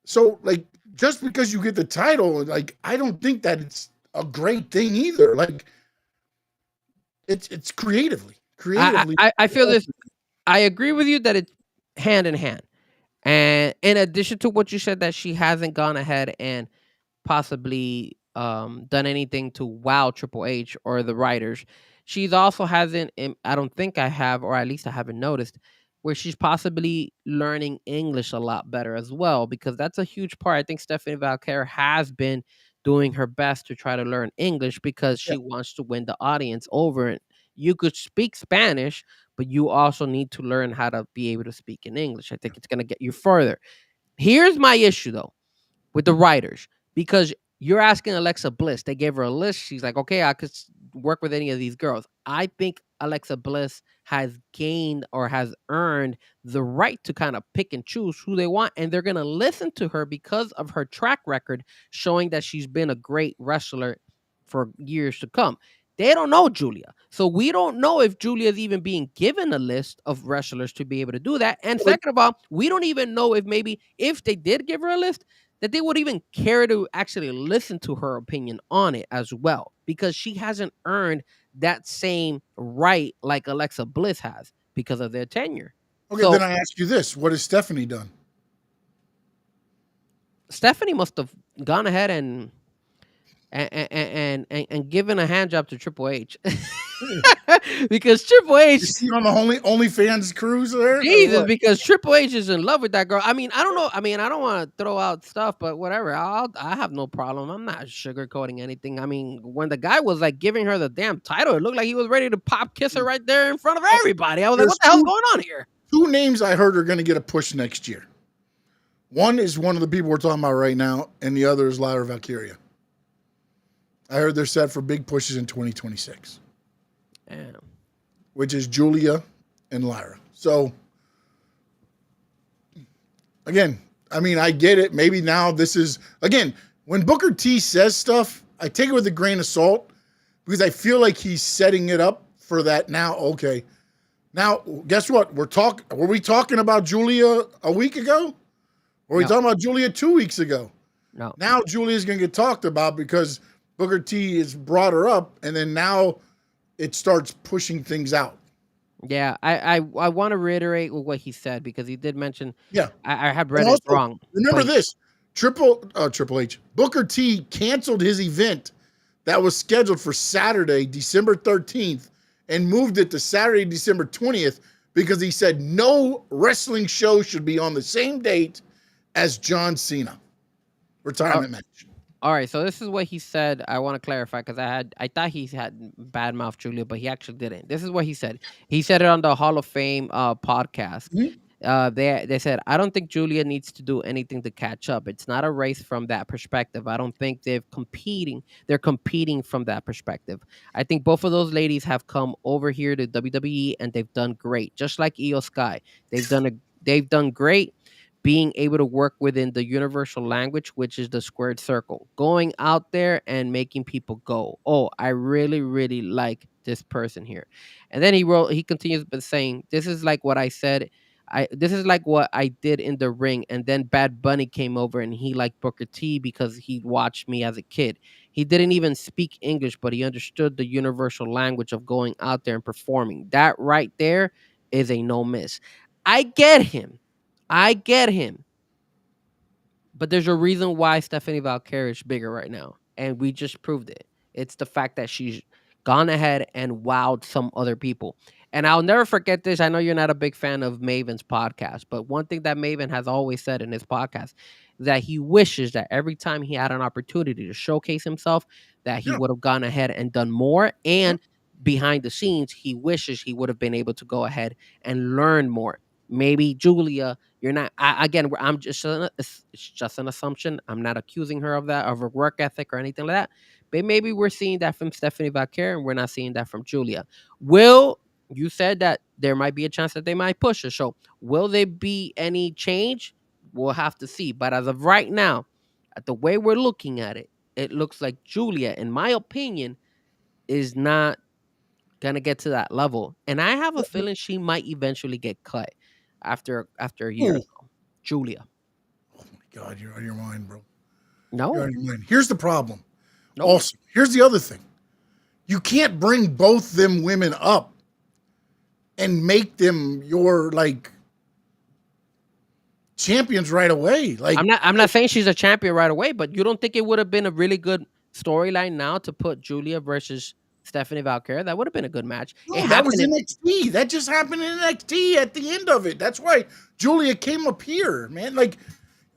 So, like, just because you get the title, like, I don't think that it's a great thing either. Like, it's creatively. I feel this. I agree with you that it's hand in hand. And in addition to what you said, that she hasn't gone ahead and possibly done anything to wow Triple H or the writers. She's also hasn't, I don't think I have, or at least I haven't noticed, where she's possibly learning English a lot better as well, because that's a huge part. I think Stephanie Vaquera has been doing her best to try to learn English because she wants to win the audience over. And you could speak Spanish, but you also need to learn how to be able to speak in English. I think it's going to get you further. Here's my issue, though, with the writers, because you're asking Alexa Bliss. They gave her a list. She's like, okay, I could work with any of these girls. I think Alexa Bliss has gained or has earned the right to kind of pick and choose who they want. And they're going to listen to her because of her track record showing that she's been a great wrestler for years to come. They don't know Julia. So we don't know if Julia is even being given a list of wrestlers to be able to do that. And second of all, we don't even know if maybe if they did give her a list, that they would even care to actually listen to her opinion on it as well, because she hasn't earned that same right like Alexa Bliss has because of their tenure. Okay, so, then I ask you this. What has Stephanie done? Stephanie must have gone ahead and given a hand job to Triple H. Because Triple H, you see on the OnlyFans cruise there? Jesus, because Triple H is in love with that girl. I mean, I don't know. I mean, I don't want to throw out stuff, but whatever. I have no problem. I'm not sugarcoating anything. I mean, when the guy was like giving her the damn title, it looked like he was ready to pop kiss her right there in front of everybody. I was like, what the hell's going on here? 2 names I heard are going to get a push next year. One is one of the people we're talking about right now, and the other is Lyra Valkyria. I heard they're set for big pushes in 2026. Damn. Which is Julia and Lyra. So, again, I mean, I get it. Maybe now this is, again, when Booker T says stuff, I take it with a grain of salt because I feel like he's setting it up for that now. Okay. Now, guess what? Were we talking about Julia a week ago? Or were we talking about Julia 2 weeks ago? No. Now Julia's going to get talked about because Booker T has brought her up, and then now it starts pushing things out. Yeah, I want to reiterate what he said because he did mention. Yeah, I have read it wrong. Remember this: Triple H, Booker T canceled his event that was scheduled for Saturday, December 13th, and moved it to Saturday, December 20th, because he said no wrestling show should be on the same date as John Cena retirement match. All right, so this is what he said. I want to clarify because I thought he had bad mouth Julia, but he actually didn't. This is what he said. He said it on the Hall of Fame podcast. Mhm. They said, I don't think Julia needs to do anything to catch up. It's not a race from that perspective. I don't think they're competing from that perspective. I think both of those ladies have come over here to WWE and they've done great. Just like Io Sky. They've done great being able to work within the universal language, which is the squared circle, going out there and making people go, oh, I really, really like this person here. And then he continues by saying, this is like what I said. This is like what I did in the ring. And then Bad Bunny came over and he liked Booker T because he watched me as a kid. He didn't even speak English, but he understood the universal language of going out there and performing. That right there is a no miss. I get him. I get him. But there's a reason why Stephanie Valkyrie is bigger right now. And we just proved it. It's the fact that she's gone ahead and wowed some other people. And I'll never forget this. I know you're not a big fan of Maven's podcast, but one thing that Maven has always said in his podcast is that he wishes that every time he had an opportunity to showcase himself, that he Yeah. would have gone ahead and done more. And behind the scenes, he wishes he would have been able to go ahead and learn more. Maybe Julia, you're not. Again, I'm just it's just an assumption. I'm not accusing her of that, of her work ethic or anything like that. But maybe we're seeing that from Stephanie Valkyrie, and we're not seeing that from Julia. Will You said that there might be a chance that they might push her. So will there be any change? We'll have to see. But as of right now, at the way we're looking at it, it looks like Julia, in my opinion, is not gonna get to that level. And I have a feeling she might eventually get cut after a year or Ooh. so. Julia. Oh my God, you're on your mind, bro. You're No. on your mind. Here's the problem. No. Also, here's the other thing. You can't bring both them women up and make them your like champions right away. Like I'm not saying she's a champion right away, but you don't think it would have been a really good storyline now to put Julia versus Stephanie Valkyrie? That would have been a good match. It no, that was happened in NXT. That just happened in NXT at the end of it. That's why Julia came up here, man. Like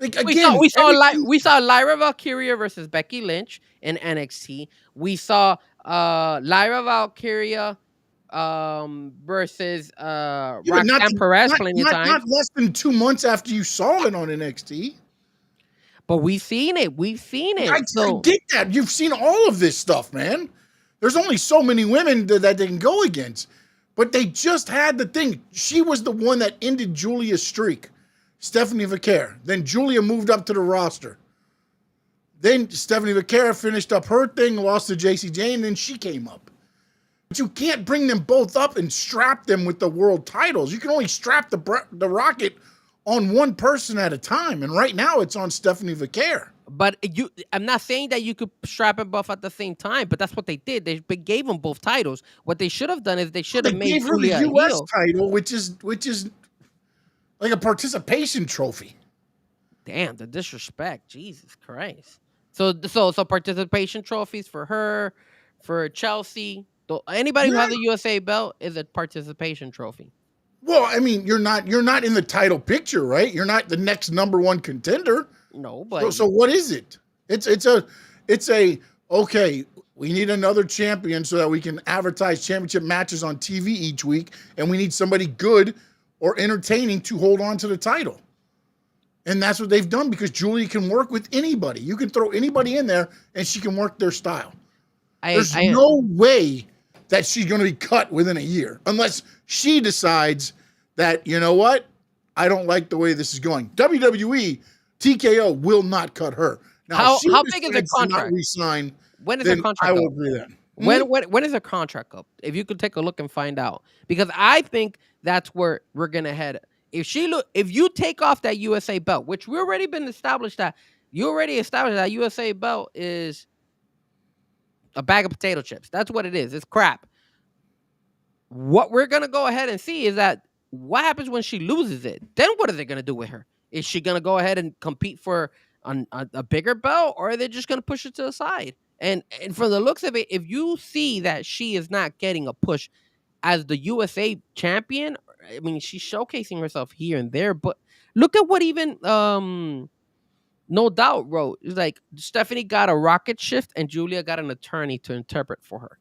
again, we saw Lyra Valkyria versus Becky Lynch in NXT. We saw Lyra Valkyria versus Roxanne Perez plenty of times. Not less than 2 months after you saw it on NXT. But we've seen it. We've seen it. I get that. You've seen all of this stuff, man. There's only so many women that they can go against. But they just had the thing. She was the one that ended Julia's streak. Stephanie Vaquer. Then Julia moved up to the roster. Then Stephanie Vaquer finished up her thing, lost to JC Jane, then she came up. But you can't bring them both up and strap them with the world titles. You can only strap the rocket on one person at a time. And right now it's on Stephanie Vaquer. But I'm not saying that you could strap them both at the same time, but that's what they did. They gave them both titles. What they should have done is they should have made gave her Julia the a US heel. title, which is like a participation trophy. Damn, the disrespect. Jesus Christ. So participation trophies for her, for Chelsea. Anybody who has a USA belt is a participation trophy. Well, I mean, you're not in the title picture, right? You're not the next number one contender. No, but So what is it? It's a okay, we need another champion so that we can advertise championship matches on TV each week, and we need somebody good or entertaining to hold on to the title. And that's what they've done because Julia can work with anybody. You can throw anybody in there and she can work their style. There's no way that she's going to be cut within a year unless she decides that, you know what? I don't like the way this is going. WWE, TKO will not cut her. Now, how big is the contract? Resign, when is the contract I will up? agree that. When is her contract up? If you could take a look and find out, because I think that's where we're gonna head. If you take off that USA belt, which we already been established that USA belt is a bag of potato chips. That's what it is. It's crap. What we're gonna go ahead and see is that what happens when she loses it. Then what are they gonna do with her? Is she gonna go ahead and compete for a bigger belt, or are they just gonna push it to the side? And from the looks of it, if you see that she is not getting a push as the USA champion, I mean, she's showcasing herself here and there, but look at what even No Doubt wrote, it's like Stephanie got a rocket shift and Julia got an attorney to interpret for her.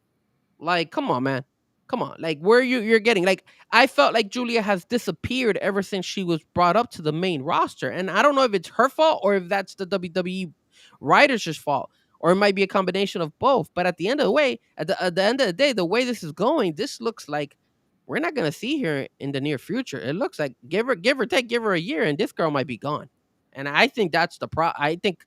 Like, come on, man. Come on. Like, where you're getting, like, I felt like Julia has disappeared ever since she was brought up to the main roster. And I don't know if it's her fault or if that's the WWE writers' fault, or it might be a combination of both. But at the end of the way, at the end of the day, the way this is going, this looks like we're not gonna see her in the near future. It looks like give her a year, and this girl might be gone. And I think that's the I think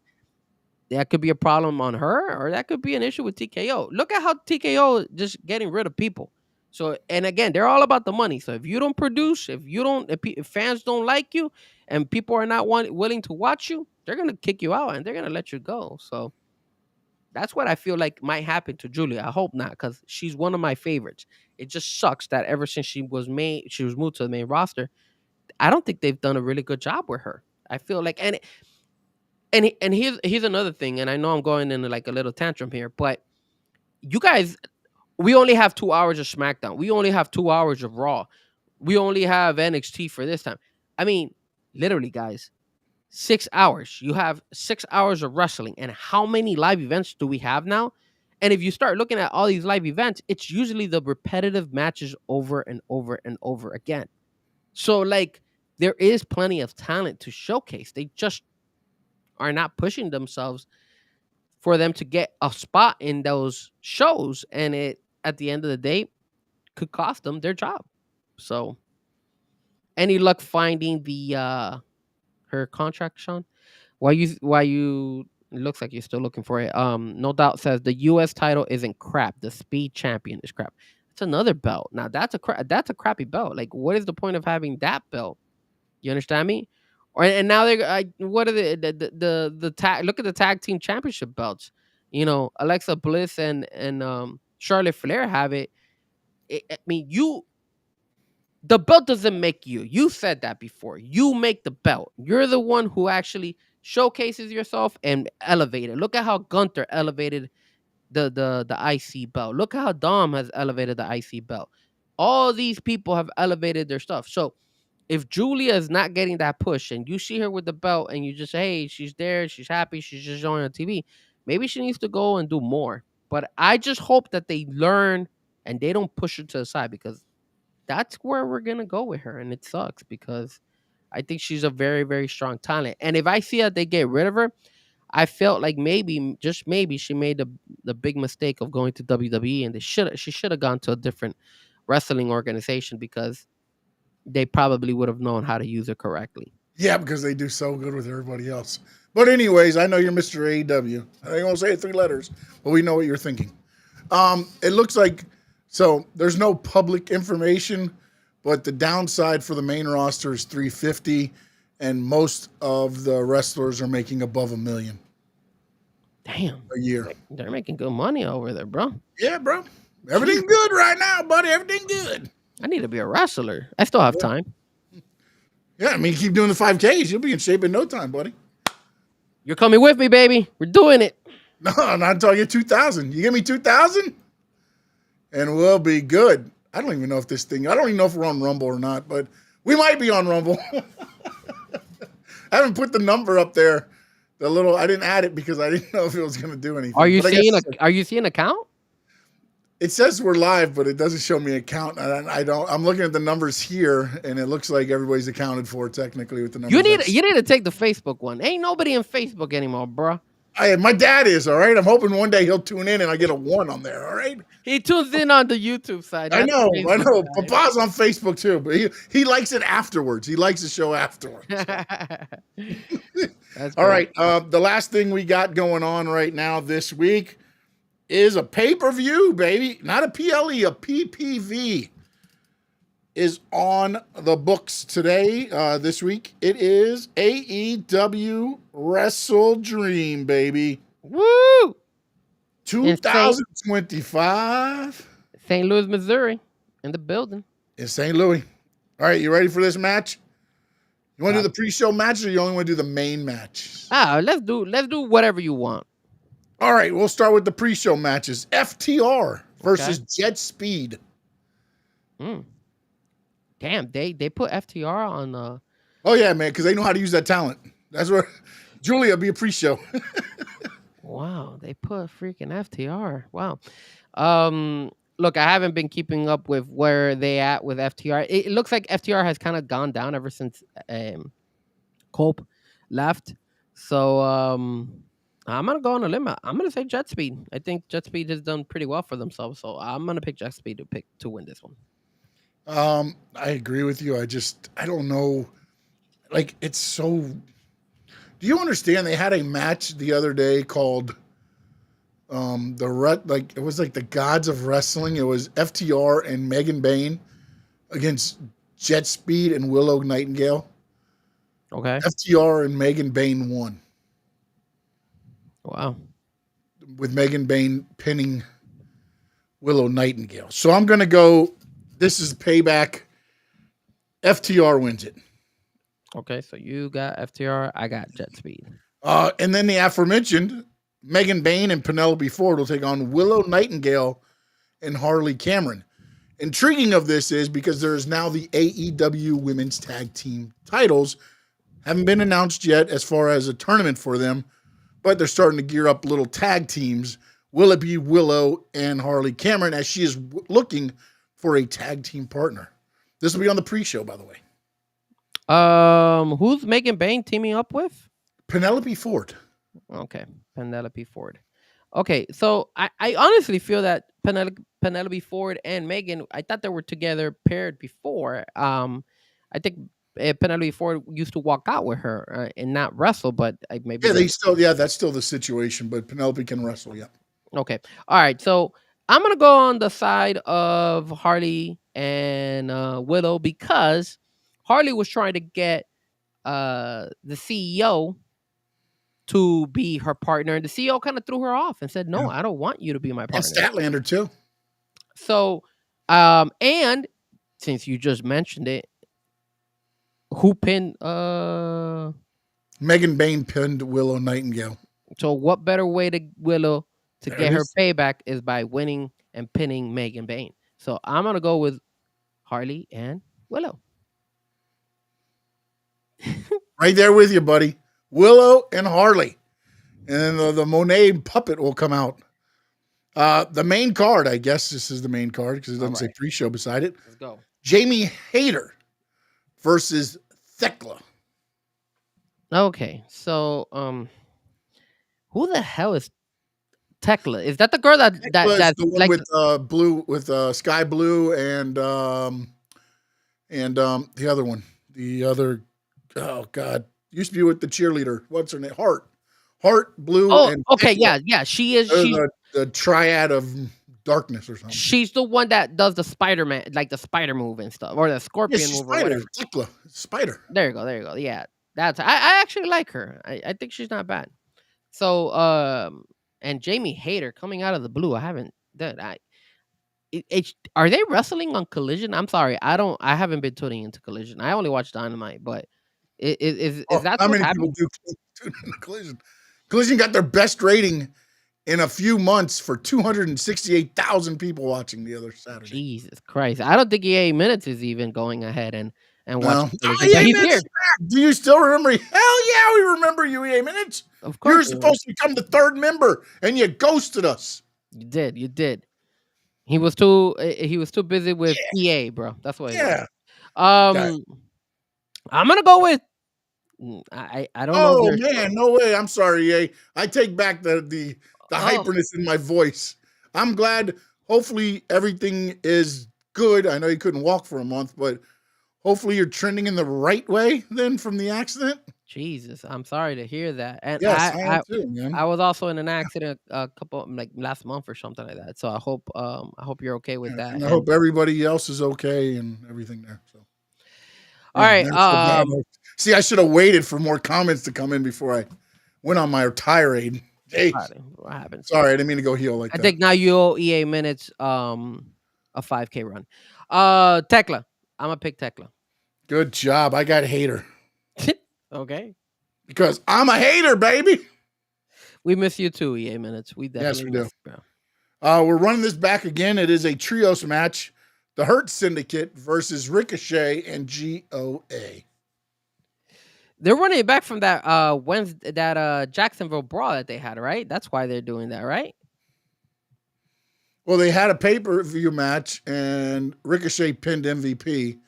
that could be a problem on her, or that could be an issue with TKO. Look at how TKO just getting rid of people. So, and again, they're all about the money. So if you don't produce, if fans don't like you, and people are not willing to watch you, they're gonna kick you out and they're gonna let you go. So that's what I feel like might happen to Julia. I hope not, because she's one of my favorites. It just sucks that ever since she was moved to the main roster, I don't think they've done a really good job with her. I feel like, and here's another thing, and I know I'm going into like a little tantrum here, but you guys, we only have 2 hours of SmackDown. We only have 2 hours of Raw. We only have NXT for this time. I mean, literally, guys, 6 hours. You have 6 hours of wrestling, and how many live events do we have now? And if you start looking at all these live events, it's usually the repetitive matches over and over and over again. So, like, there is plenty of talent to showcase. They just are not pushing themselves for them to get a spot in those shows, and it at the end of the day could cost them their job. So, any luck finding the her contract, Sean? Why you it looks like you're still looking for it. No Doubt says the US title isn't crap. The Speed Champion is crap. It's another belt. Now that's a crappy belt. Like, what is the point of having that belt? You understand me? Or and now they're what are the tag? Look at the tag team championship belts. You know, Alexa Bliss and Charlotte Flair have it. I mean, the belt doesn't make you. You said that before. You make the belt. You're the one who actually showcases yourself and elevate it. Look at how Gunther elevated the IC belt. Look at how Dom has elevated the IC belt. All these people have elevated their stuff. So if Julia is not getting that push and you see her with the belt and you just, hey, she's there, she's happy, she's just showing on TV, maybe she needs to go and do more. But I just hope that they learn and they don't push her to the side, because that's where we're going to go with her. And it sucks because I think she's a very, very strong talent. And if I see that they get rid of her, I felt like maybe, just maybe, she made the big mistake of going to WWE, and she should have gone to a different wrestling organization, because they probably would have known how to use it correctly. Yeah, because they do so good with everybody else. But anyways, I know you're Mr. AEW. I ain't gonna say it 3 letters, but we know what you're thinking. It looks like, so there's no public information, but the downside for the main roster is 350, and most of the wrestlers are making above $1 million. Damn. A year. They're making good money over there, bro. Yeah, bro. Everything's good right now, buddy. Everything good. I need to be a wrestler. I still have time. Yeah, I mean, keep doing the 5Ks. You'll be in shape in no time, buddy. You're coming with me, baby. We're doing it. No, not until I get 2,000. You give me 2,000, and we'll be good. I don't even know if we're on Rumble or not, but we might be on Rumble. I haven't put the number up there. I didn't add it because I didn't know if it was going to do anything. Are you seeing an account? It says we're live, but it doesn't show me an account. I'm looking at the numbers here, and it looks like everybody's accounted for technically with the numbers. You need to take the Facebook one. Ain't nobody in Facebook anymore, bro. My dad is, all right? I'm hoping one day he'll tune in and I get a 1 on there, all right? He tunes in on the YouTube side. I know. Papa's on Facebook too, but he likes it afterwards. He likes the show afterwards. All right. The last thing we got going on right now this week is a pay-per-view, baby. Not a PLE, a PPV is on the books today, this week. It is AEW WrestleDream, baby. Woo! 2025. St. Louis, Missouri, in the building. In St. Louis. All right, you ready for this match? You want to do the pre-show match, or you only want to do the main match? Let's do whatever you want. All right, we'll start with the pre-show matches. FTR versus Jet Speed. Damn, they put FTR on. Oh yeah, man, because they know how to use that talent. That's where Julia, be a pre-show. Wow, they put freaking FTR. Wow. Look, I haven't been keeping up with where they at with FTR. It looks like FTR has kind of gone down ever since Cope left. So I'm gonna go on a limb. I'm gonna say Jet Speed. I think Jet Speed has done pretty well for themselves. So I'm gonna pick Jet Speed to win this one. I agree with you. I don't know. Like, it's so. Do you understand? They had a match the other day called it was like the Gods of Wrestling. It was FTR and Megan Bayne against Jet Speed and Willow Nightingale. Okay. FTR and Megan Bayne won. Wow. With Megan Bayne pinning Willow Nightingale. So I'm gonna go. This is payback. FTR wins it. Okay, so you got FTR, I got Jet Speed. And then the aforementioned Megan Bayne and Penelope Ford will take on Willow Nightingale and Harley Cameron. Intriguing of this is because there is now the AEW Women's Tag Team titles. Haven't been announced yet as far as a tournament for them, but they're starting to gear up little tag teams. Will it be Willow and Harley Cameron as she is looking for a tag team partner? This will be on the pre-show, by the way. Who's Megan Bayne teaming up with? Penelope Ford. Okay, Penelope Ford. Okay, so I honestly feel that Penelope Ford and Megan, I thought they were together paired before. I think Penelope Ford used to walk out with her and not wrestle, but maybe that's still the situation. But Penelope can wrestle. Yeah. Okay. All right. So I'm gonna go on the side of Harley and Willow because Harley was trying to get the CEO to be her partner, and the CEO kind of threw her off and said, "No, I don't want you to be my partner." And Statlander too. So, and since you just mentioned it, who pinned? Megan Bayne pinned Willow Nightingale. So, what better way to Willow to get her payback is by winning and pinning Megan Bayne. So, I'm gonna go with Harley and Willow. Right there with you, buddy. Willow and Harley. And then the Monet puppet will come out. The main card, I guess this is the main card because it doesn't say pre-show beside it. Let's go. Jamie Hayter versus Thekla. Okay, so who the hell is Thekla? Is that the girl that's the one like with blue with sky blue and the other one, the other oh god, used to be with the cheerleader. What's her name? Heart, blue. Oh, and okay, Thekla. yeah. She is. She's the triad of darkness or something. She's the one that does the Spider-Man, like the spider move and stuff, or the scorpion move. Or whatever. Thekla, spider. There you go. Yeah, I actually like her. I think she's not bad. So and Jamie Hayter coming out of the blue. I haven't done. Are they wrestling on Collision? I'm sorry, I haven't been tuning into Collision. I only watch Dynamite, but is that how what's many happening? people do tune into Collision? Collision got their best rating in a few months for 268,000 people watching the other Saturday. Jesus Christ! I don't think EA Minutes is even going ahead and watching. He's here. Do you still remember? Hell yeah, we remember you, EA Minutes. Of course, you're supposed to become the third member, and you ghosted us. You did. He was too busy with EA, bro. That's what. Yeah. I'm gonna go with. I don't know. Oh man, no way! I'm sorry, EA. I take back the hyperness in my voice. I'm glad. Hopefully everything is good. I know you couldn't walk for a month, but hopefully you're trending in the right way then from the accident. Jesus, I'm sorry to hear that. And yes, I am too, man. I was also in an accident a couple last month or something like that. So I hope you're okay with that. And I hope everybody else is okay and everything there. So all right. See, I should have waited for more comments to come in before I went on my tirade. Hey, what happened? Sorry, I didn't mean to go heel like that. I think now you owe EA Minutes a 5K run. Thekla. I'm gonna pick Thekla. Good job. I got hater. Okay. Because I'm a hater, baby. We miss you too, EA Minutes. We definitely do. We're running this back again. It is a trios match. The Hurt Syndicate versus Ricochet and GOA. They're running it back from that Jacksonville brawl that they had, right? That's why they're doing that, right? Well, they had a pay-per-view match, and Ricochet pinned MVP.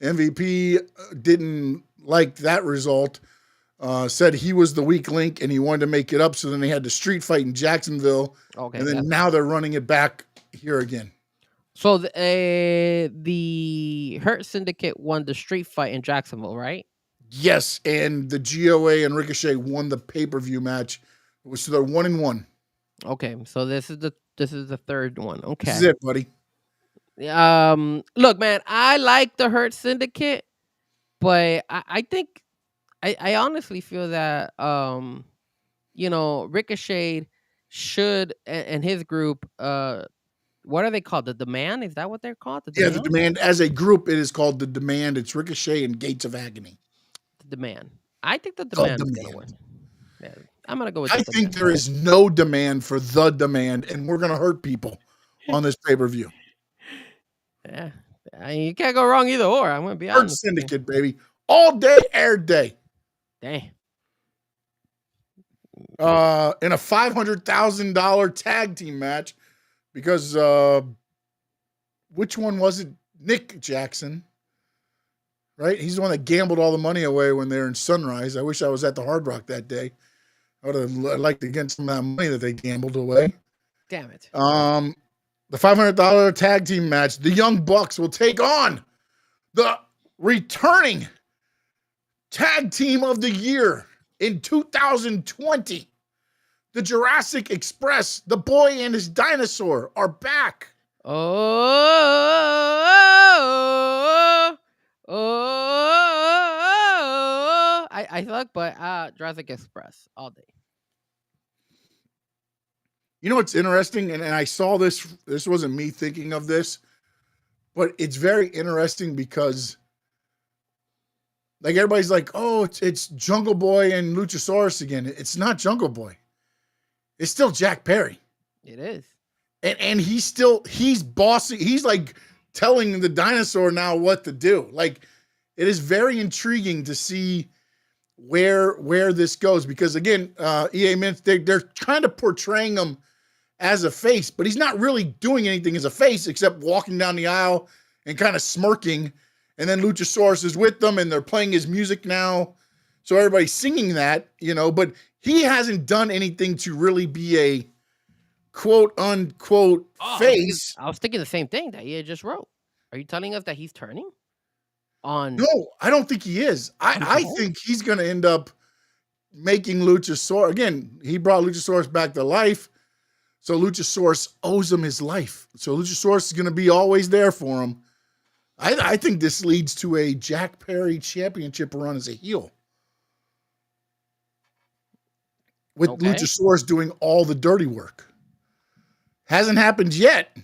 MVP didn't like that result, said he was the weak link, and he wanted to make it up, so then they had the street fight in Jacksonville, Okay. and then now they're running it back here again. So the Hurt Syndicate won the street fight in Jacksonville, right? Yes, and the GOA and Ricochet won the pay-per-view match, so they're 1-1. Okay, so this is the third one. Okay. This is it, buddy. Look, man, I like the Hurt Syndicate, but I think I honestly feel that Ricochet should and his group what are they called? The Demand? Is that what they're called? The Yeah, the Demand. As a group, it is called the Demand. It's Ricochet and Gates of Agony. The Demand. I think the Demand is going to win. Yeah, I'm going to go with I think there is no demand for the Demand, and we're going to hurt people on this pay-per-view. Yeah. You can't go wrong either or. I'm going to be Hurt honest. Syndicate, baby. All day, air day. Dang. In a $500,000 tag team match, because which one was it? Nick Jackson, right? He's the one that gambled all the money away when they were in Sunrise. I wish I was at the Hard Rock that day. I would have liked to get some of that money that they gambled away. Damn it. The $500 tag team match, the Young Bucks will take on the returning tag team of the year in 2020. The Jurassic Express, the boy and his dinosaur, are back. I thought, but Jurassic Express all day. You know what's interesting? And I saw this. This wasn't me thinking of this, but it's very interesting because, like, everybody's like, "Oh, it's Jungle Boy and Luchasaurus again." It's not Jungle Boy. It's still Jack Perry. It is. And he's bossy. He's like telling the dinosaur now what to do. Like, it is very intriguing to see where this goes, because again, EA Mintz, they're kind of portraying him as a face, but he's not really doing anything as a face except walking down the aisle and kind of smirking. And then Luchasaurus is with them and they're playing his music now. So everybody's singing that, but he hasn't done anything to really be a quote unquote face. I was thinking the same thing that EA just wrote. Are you telling us that he's turning on? No, I don't think he is. I think he's going to end up making Luchasaurus. Again, he brought Luchasaurus back to life. So Luchasaurus owes him his life. So Luchasaurus is going to be always there for him. I think this leads to a Jack Perry championship run as a heel, with Luchasaurus doing all the dirty work. Hasn't happened yet,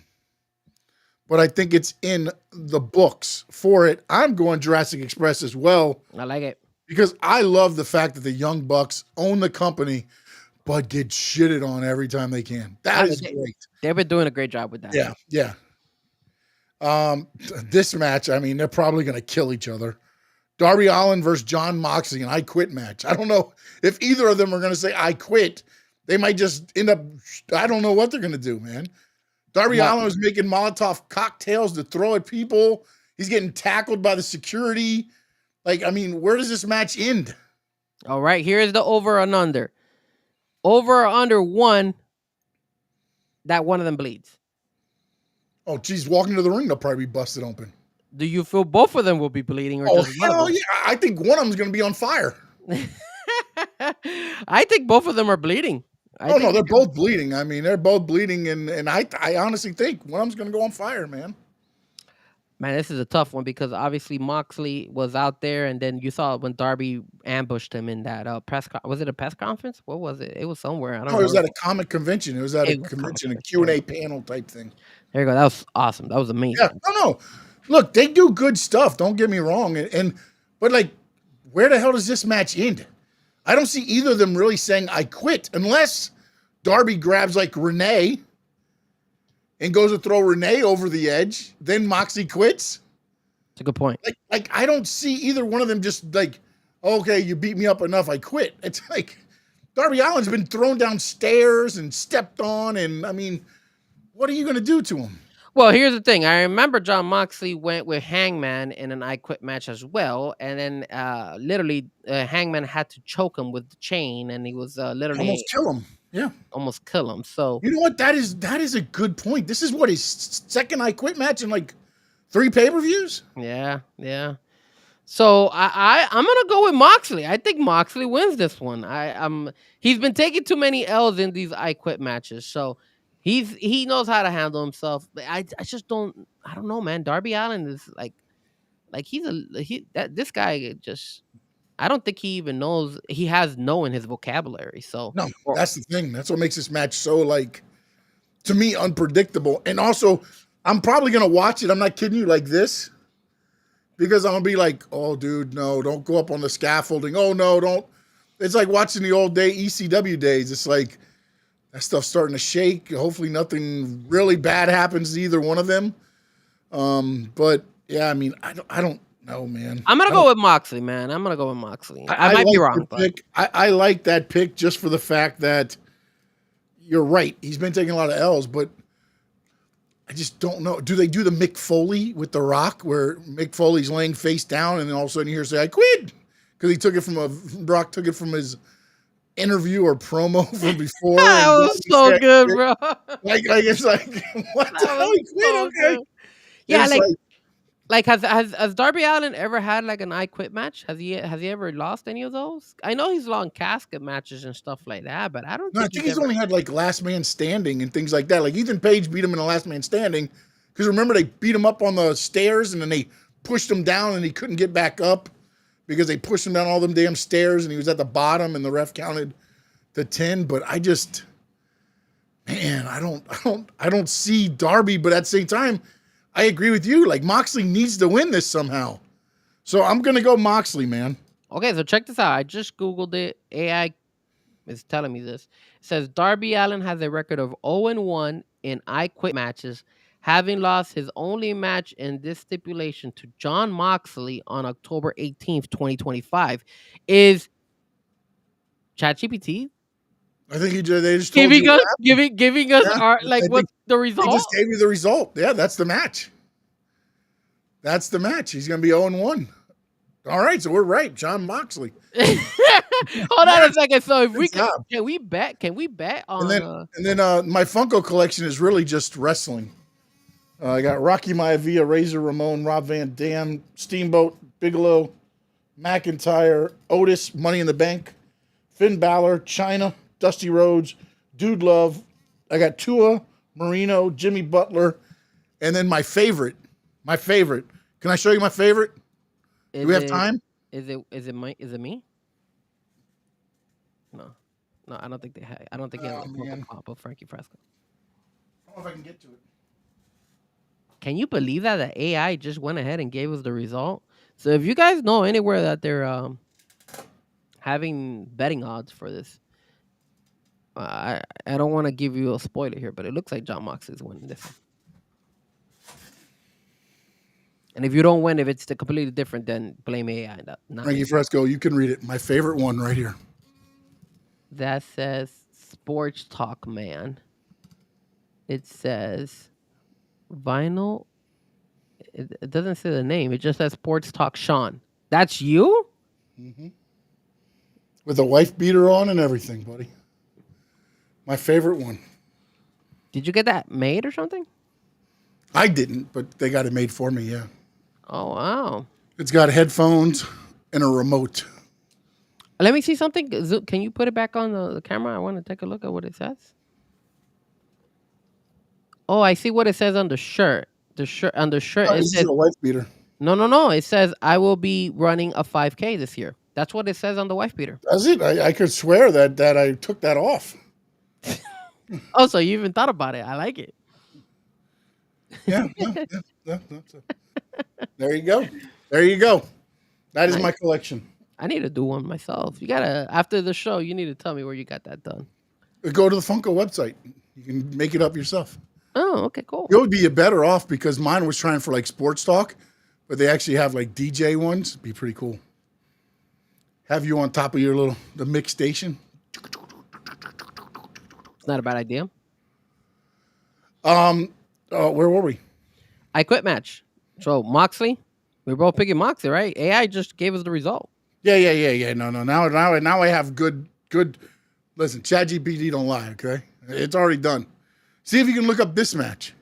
but I think it's in the books for it. I'm going Jurassic Express as well. I like it. Because I love the fact that the Young Bucks own the company, but get shitted on every time they can. That is great. They've been doing a great job with that. Yeah. This match, I mean, they're probably going to kill each other. Darby Allin versus John Moxley, an I Quit match. I don't know if either of them are going to say I quit. They might just end up, I don't know what they're going to do, man. Darby Allin was making Molotov cocktails to throw at people. He's getting tackled by the security. Like, I mean, where does this match end? All right, here's the over and under. Over or under one, that one of them bleeds. Oh, geez, walking to the ring, they'll probably be busted open. Do you feel both of them will be bleeding? Or just hell yeah. I think one of them is going to be on fire. I think both of them are bleeding. No, they're both bleeding. I mean, they're both bleeding, and I honestly think one of them's going to go on fire, man. Man, this is a tough one because obviously Moxley was out there, and then you saw when Darby ambushed him in that was it a press conference? What was it? It was somewhere. I don't know. It was at a comic convention. It was at a convention, a Q&A panel type thing. There you go. That was awesome. That was amazing. Yeah, no. Look, they do good stuff. Don't get me wrong. But like, where the hell does this match end? I don't see either of them really saying I quit, unless Darby grabs like Renee and goes to throw Renee over the edge. Then Moxley quits. That's a good point. Like I don't see either one of them just like, okay, you beat me up enough, I quit. It's like Darby Allin's been thrown down stairs and stepped on, and I mean, what are you going to do to him? Well, here's the thing. I remember John Moxley went with Hangman in an I Quit match as well, and then literally Hangman had to choke him with the chain, and he was literally Almost kill him. Yeah. almost kill him. So You know what? That is a good point. This is what his second I Quit match in like 3 pay-per-views. yeah. So I'm gonna go with Moxley. I think Moxley wins this one. He's been taking too many L's in these I Quit matches, so he knows how to handle himself. But I just don't know, man. Darby Allin is like this guy just I don't think he even knows he has no in his vocabulary. So No, that's the thing. That's what makes this match so like to me unpredictable. And also, I'm probably gonna watch it. I'm not kidding you like this. Because I'm gonna be like, oh, dude, no, don't go up on the scaffolding. Oh no, don't. It's like watching the old day ECW days. It's like that stuff's starting to shake. Hopefully, nothing really bad happens to either one of them. But yeah, I mean, I don't know, man. I'm gonna go with Moxley, man. I'm gonna go with Moxley. I might be wrong, but I like that pick just for the fact that you're right. He's been taking a lot of L's, but I just don't know. Do they do the Mick Foley with The Rock where Mick Foley's laying face down and then all of a sudden you hear say, I quit? Because he took it from Rock took it from his interview or promo from before. that was so good, bro. Like it's like, what the hell? He quit? So Okay. good. Yeah, It's like has Darby Allin ever had like an I Quit match? Has he ever lost any of those? I know he's lost casket matches and stuff like that, but I don't No, I think he's only had like last man standing and things like that. Like Ethan Page beat him in the last man standing because remember they beat him up on the stairs and then they pushed him down and he couldn't get back up because they pushed him down all them damn stairs and he was at the bottom and the ref counted to 10. But I just, man, I don't see Darby. But at the same time, I agree with you. Like Moxley needs to win this somehow. So I'm gonna go Moxley, man. Okay, so check this out. I just Googled it. AI is telling me this. It says Darby Allin has a record of 0-1 in I Quit matches, having lost his only match in this stipulation to John Moxley on October 18th, 2025. Is ChatGPT I think they just told giving us our what's the result? They just gave you the result. Yeah, that's the match. That's the match. He's gonna be 0-1. All right, so we're right. John Moxley. Hold on a second. So if we can we bet on and then my Funko collection is really just wrestling. I got Rocky Maivia, Razor Ramon, Rob Van Dam, Steamboat, Bigelow, McIntyre, Otis, Money in the Bank, Finn Balor, Chyna, Dusty Rhodes, Dude Love. I got Tua, Marino, Jimmy Butler, and then my favorite. Can I show you my favorite? Do we have time? Is it me? No, I don't think they have. I don't think they have a comp of Frankie Fresco. I don't know if I can get to it. Can you believe that the AI just went ahead and gave us the result? So if you guys know anywhere that they're having betting odds for this, I don't want to give you a spoiler here, but it looks like John Moxley is winning this one. And if you don't win, if it's completely different, then blame AI. Frankie Fresco, you can read it. My favorite one right here. That says Sports Talk Man. It says Vinyl. It doesn't say the name. It just says Sports Talk Sean. That's you? Mm-hmm. With a wife beater on and everything, buddy. My favorite one. Did you get that made or something? I didn't, but they got it made for me, yeah. Oh, wow. It's got headphones and a remote. Let me see something. Can you put it back on the camera? I want to take a look at what it says. Oh, I see what it says on the shirt. On the shirt. Oh, it says a wife beater. No. It says, I will be running a 5K this year. That's what it says on the wife beater. Does it? I could swear that I took that off. Oh, so you even thought about it. I like it. Yeah. There you go. That is my collection. I need to do one myself. You gotta, after the show, you need to tell me where you got that done. Go to the Funko website. You can make it up yourself. Oh, okay, cool. It would be better off because mine was trying for like sports talk, but they actually have like DJ ones. It'd be pretty cool. have you on top of the mix station. It's not a bad idea. Where were we? I quit match. So Moxley, we were both picking Moxley, right? AI just gave us the result. Yeah. No. Now I have good. Listen, ChatGPT don't lie. Okay, it's already done. See if you can look up this match.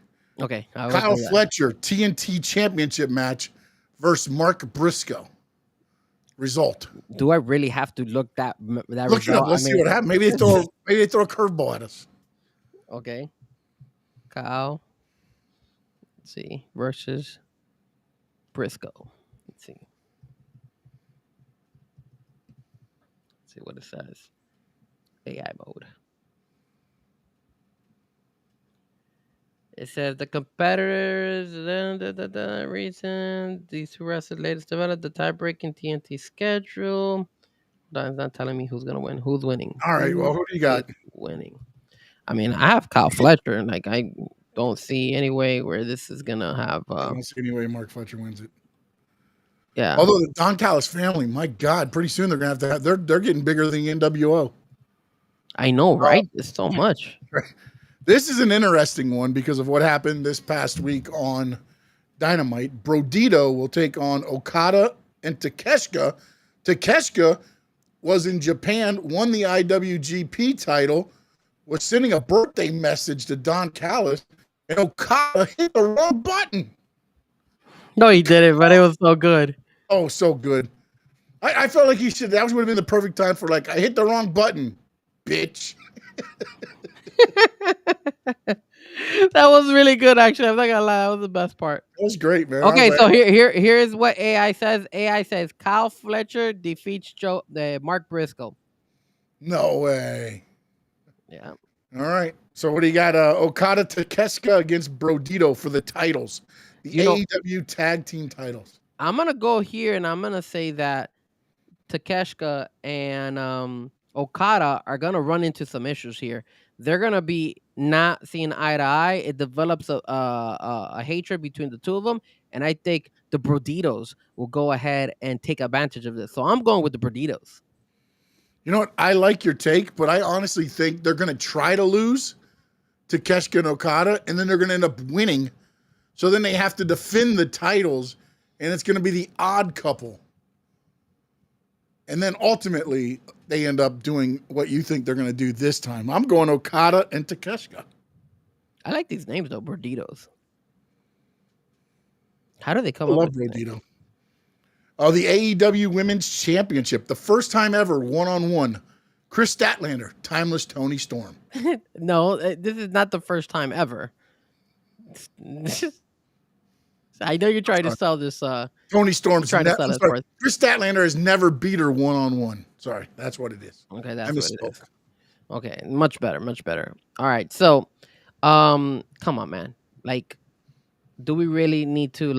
Okay. Kyle Fletcher TNT Championship match versus Mark Briscoe. Result. Do I really have to look that Look result? it up. Let's see what happens. Maybe they throw a curveball at us. Okay. Kyle. Let's see. Versus Briscoe. Let's see. Let's see what it says. AI mode. It says the competitors, reason these two wrestlers latest developed the tie-breaking TNT schedule. That's not telling me who's gonna win. Who's winning? All right. Well, who do you got? Winning. I mean, I have Kyle Fletcher, and like I don't see any way where this is gonna have. I don't see any way Mark Fletcher wins it. Yeah. Although the Don Callis family, my God, pretty soon they're gonna have they're getting bigger than the NWO. I know, right? It's so much. This is an interesting one because of what happened this past week on Dynamite. Brodito will take on Okada and Takeshita. Takeshita was in Japan, won the IWGP title, was sending a birthday message to Don Callis, and Okada hit the wrong button. No, he didn't, but it was so good. Oh, so good. I felt like that would have been the perfect time for I hit the wrong button, bitch. That was really good, actually. I'm not gonna lie, that was the best part. That was great, man. Okay, so here's what AI says. AI says Kyle Fletcher defeats Mark Briscoe. No way. Yeah. All right. So what do you got? Okada Takeshita against Brodito for the titles, the AEW tag team titles. I'm gonna go here and I'm gonna say that Takeshita and Okada are gonna run into some issues here. They're gonna be not seeing eye to eye. It develops a hatred between the two of them, and I think the Broditos will go ahead and take advantage of this. So I'm going with the Broditos. You know what? I like your take, but I honestly think they're gonna try to lose Takeshita and Okada, and then they're gonna end up winning. So then they have to defend the titles, and it's gonna be the odd couple. And then ultimately, they end up doing what you think they're going to do this time. I'm going Okada and Takeshita. I like these names, though, Broditos. How do they come I up love with Brodito. The AEW Women's Championship, the first time ever, one-on-one. Chris Statlander, Timeless Tony Storm. No, this is not the first time ever. I know you're trying to sell this. Tony Storm's trying to sell it for us. Chris Statlander has never beat her one-on-one. Sorry, that's what it is. Okay, that's what it is. Okay, much better, much better. All right, so, come on, man. Like, do we really need to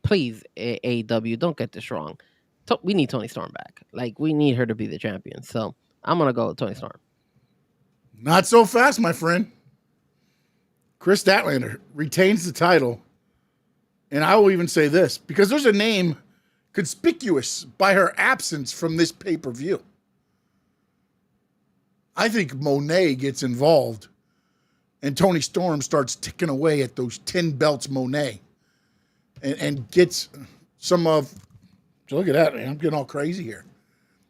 please AEW? Don't get this wrong. We need Tony Storm back. Like, we need her to be the champion. So I'm gonna go with Tony Storm. Not so fast, my friend. Chris Statlander retains the title. And I will even say this, because there's a name conspicuous by her absence from this pay-per-view. I think Monet gets involved, and Tony Storm starts ticking away at those 10 belts Monet, and gets some of. So look at that, man. I'm getting all crazy here.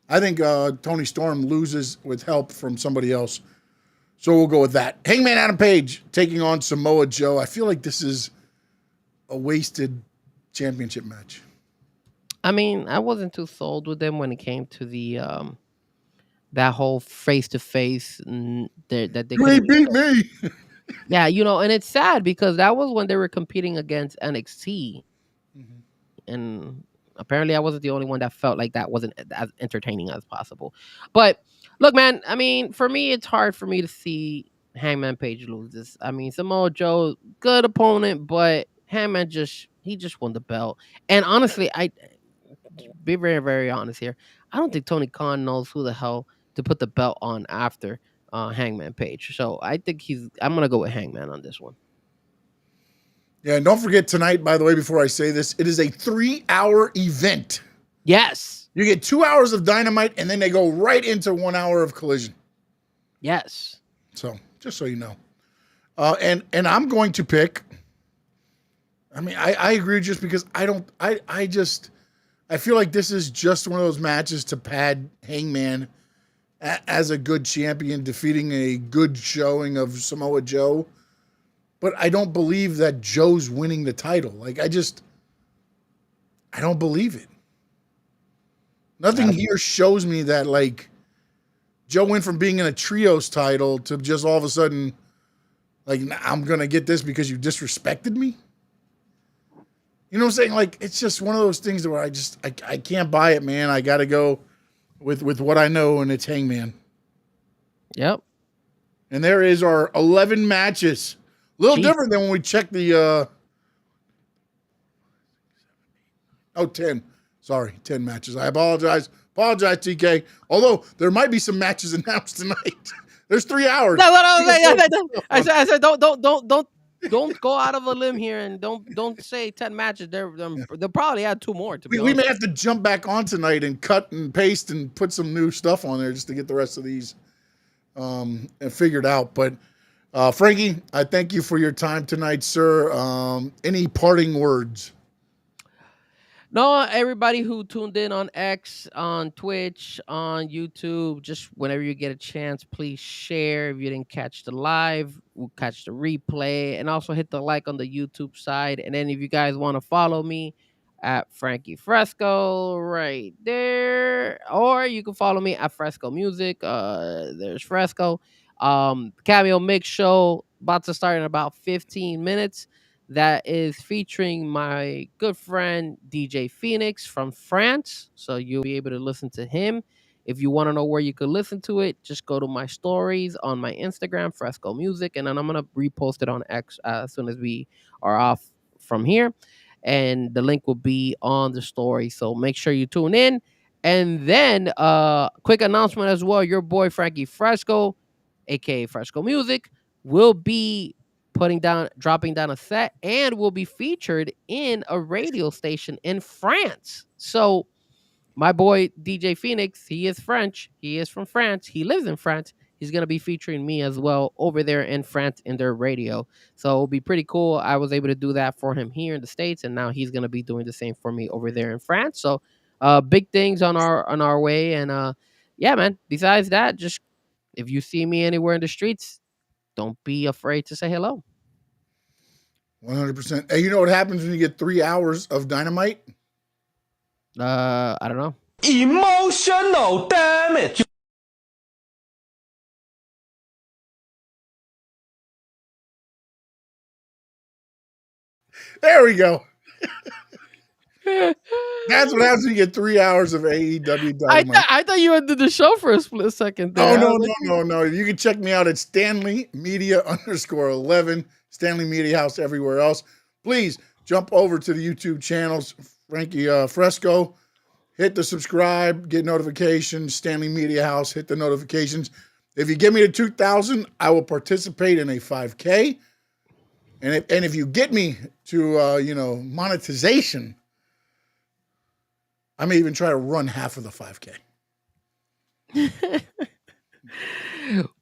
I think Tony Storm loses with help from somebody else. So we'll go with that. Hangman Adam Page taking on Samoa Joe. I feel like this is a wasted championship match. I mean, I wasn't too sold with them when it came to the that whole face to face that they beat me. Yeah, and it's sad because that was when they were competing against NXT, and apparently I wasn't the only one that felt like that wasn't as entertaining as possible. But look, man, I mean, for me, it's hard for me to see Hangman Page lose this. I mean, Samoa Joe, good opponent, but Hangman just won the belt. And honestly, I be very, very honest here. I don't think Tony Khan knows who the hell to put the belt on after Hangman Page. So I think I'm gonna go with Hangman on this one. Yeah, and don't forget tonight, by the way, before I say this, it is a 3-hour event Yes. You get 2 hours of Dynamite, and then they go right into 1 hour of Collision. Yes. So just so you know, and I'm going to pick. I mean, I agree just because I feel like this is just one of those matches to pad Hangman as a good champion, defeating a good showing of Samoa Joe. But I don't believe that Joe's winning the title. Like, I don't believe it. Nothing here shows me that, like, Joe went from being in a trios title to just all of a sudden, like, I'm going to get this because you disrespected me. You know what I'm saying? Like, it's just one of those things where I can't buy it, man. I got to go with what I know, and it's Hangman. Yep. And there is our 11 matches. A little different than when we checked the 10. Sorry, 10 matches. I apologize. Apologize, TK. Although there might be some matches announced tonight. There's 3 hours. No. I said, don't go out of a limb here and don't say 10 matches. They'll probably add 2 more. We may have to jump back on tonight and cut and paste and put some new stuff on there just to get the rest of these figured out. But Frankie, I thank you for your time tonight, sir. Any parting words? No, everybody who tuned in on X, on Twitch, on YouTube, just whenever you get a chance, please share. If you didn't catch the live, we'll catch the replay, and also hit the like on the YouTube side. And then if you guys want to follow me at Frankie Fresco right there, or you can follow me at Fresco Music. There's Fresco. Cameo Mix Show about to start in about 15 minutes. That is featuring my good friend DJ Phoenix from France. So you'll be able to listen to him. If you want to know where you could listen to it, just go to my stories on my Instagram, Fresco Music, and then I'm gonna repost it on X as soon as we are off from here. And the link will be on the story. So make sure you tune in. And then quick announcement as well. Your boy Frankie Fresco, aka Fresco Music, will be dropping down a set, and will be featured in a radio station in France. So my boy DJ Phoenix, he is French. He is from France. He lives in France. He's going to be featuring me as well over there in France in their radio. So it'll be pretty cool. I was able to do that for him here in the States, and now he's going to be doing the same for me over there in France. So big things on our way. And yeah, man, besides that, just if you see me anywhere in the streets, don't be afraid to say hello. 100%. Hey, you know what happens when you get 3 hours of Dynamite? I don't know. Emotional damage. There we go. That's what happens when you get 3 hours of AEW Dynamite. I thought you ended the show for a split second there. No. You can check me out at Stanley Media _11, Stanley Media House everywhere else. Please jump over to the YouTube channels, Frankie Fresco. Hit the subscribe, get notifications. Stanley Media House, hit the notifications. If you get me to 2,000, I will participate in a 5K. And if you get me to monetization, I may even try to run half of the 5K.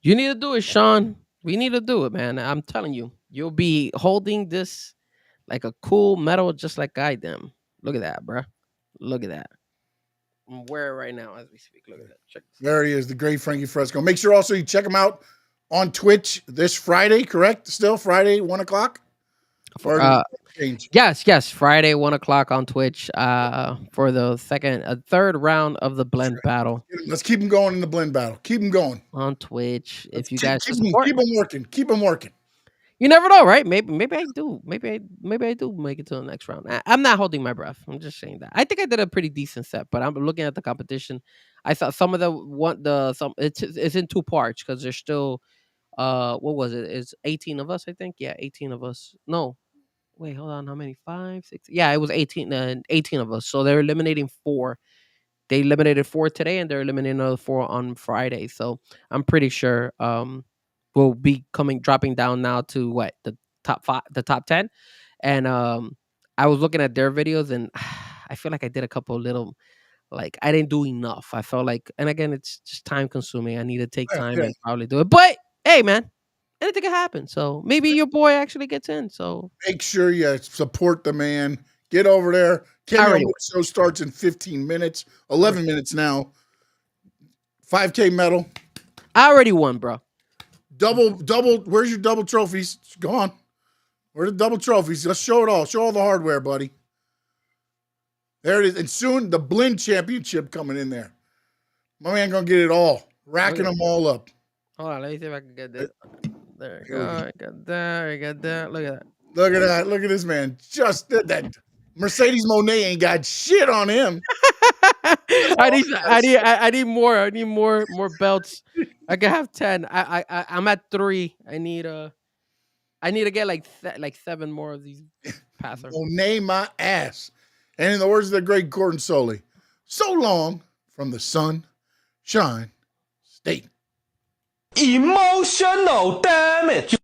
You need to do it, Sean. We need to do it, man. I'm telling you, you'll be holding this like a cool medal, just like I am. Look at that, bro. Look at that. I'm wearing it right now as we speak. Look at that. Check this out. There he is, the great Frankie Fresco. Make sure also you check him out on Twitch this Friday, correct? Still Friday, 1 o'clock? Yes. Friday, 1 o'clock on Twitch for the third round of the blend battle. Let's keep him going in the blend battle. Keep him going. On Twitch. Let's if you guys keep him working. Keep him working. You never know, right? Maybe I do. Maybe I do make it to the next round. I'm not holding my breath. I'm just saying that. I think I did a pretty decent set, but I'm looking at the competition. I thought some of it's in 2 parts because there's still what was it? It's 18 of us, I think. Yeah, 18 of us. No. Wait, hold on. How many? 5, 6. Yeah, it was 18 of us. So they're eliminating 4. They eliminated 4 today, and they're eliminating another 4 on Friday. So I'm pretty sure will be dropping down now to what, the top 5, the top 10. And I was looking at their videos, and I feel like I did a couple little like I didn't do enough. I felt like, and again, it's just time consuming. I need to take time Yeah. and probably do it. But hey, man, anything can happen. So maybe your boy actually gets in. So Make sure you support the man. Get over there. Kenny already Omega show starts in 15 minutes, 11 minutes now. 5K medal. I already won, bro. Double. Where's your double trophies? It's gone. Where are the double trophies? Let's show it all. Show all the hardware, buddy. There it is. And soon the Blend Championship coming in there. My man gonna get it all. Racking them all up. Hold on, let me see if I can get this. There you go. I got that. I got that. Look at that. Look at that. Look at this man. Just that Mercedes Monet ain't got shit on him. I need more. I need more belts. I can have 10. I'm at 3. I need to get like 7 more of these Panther. Monet my ass. And in the words of the great Gordon Soley, so long from the Sunshine State. Emotional damage.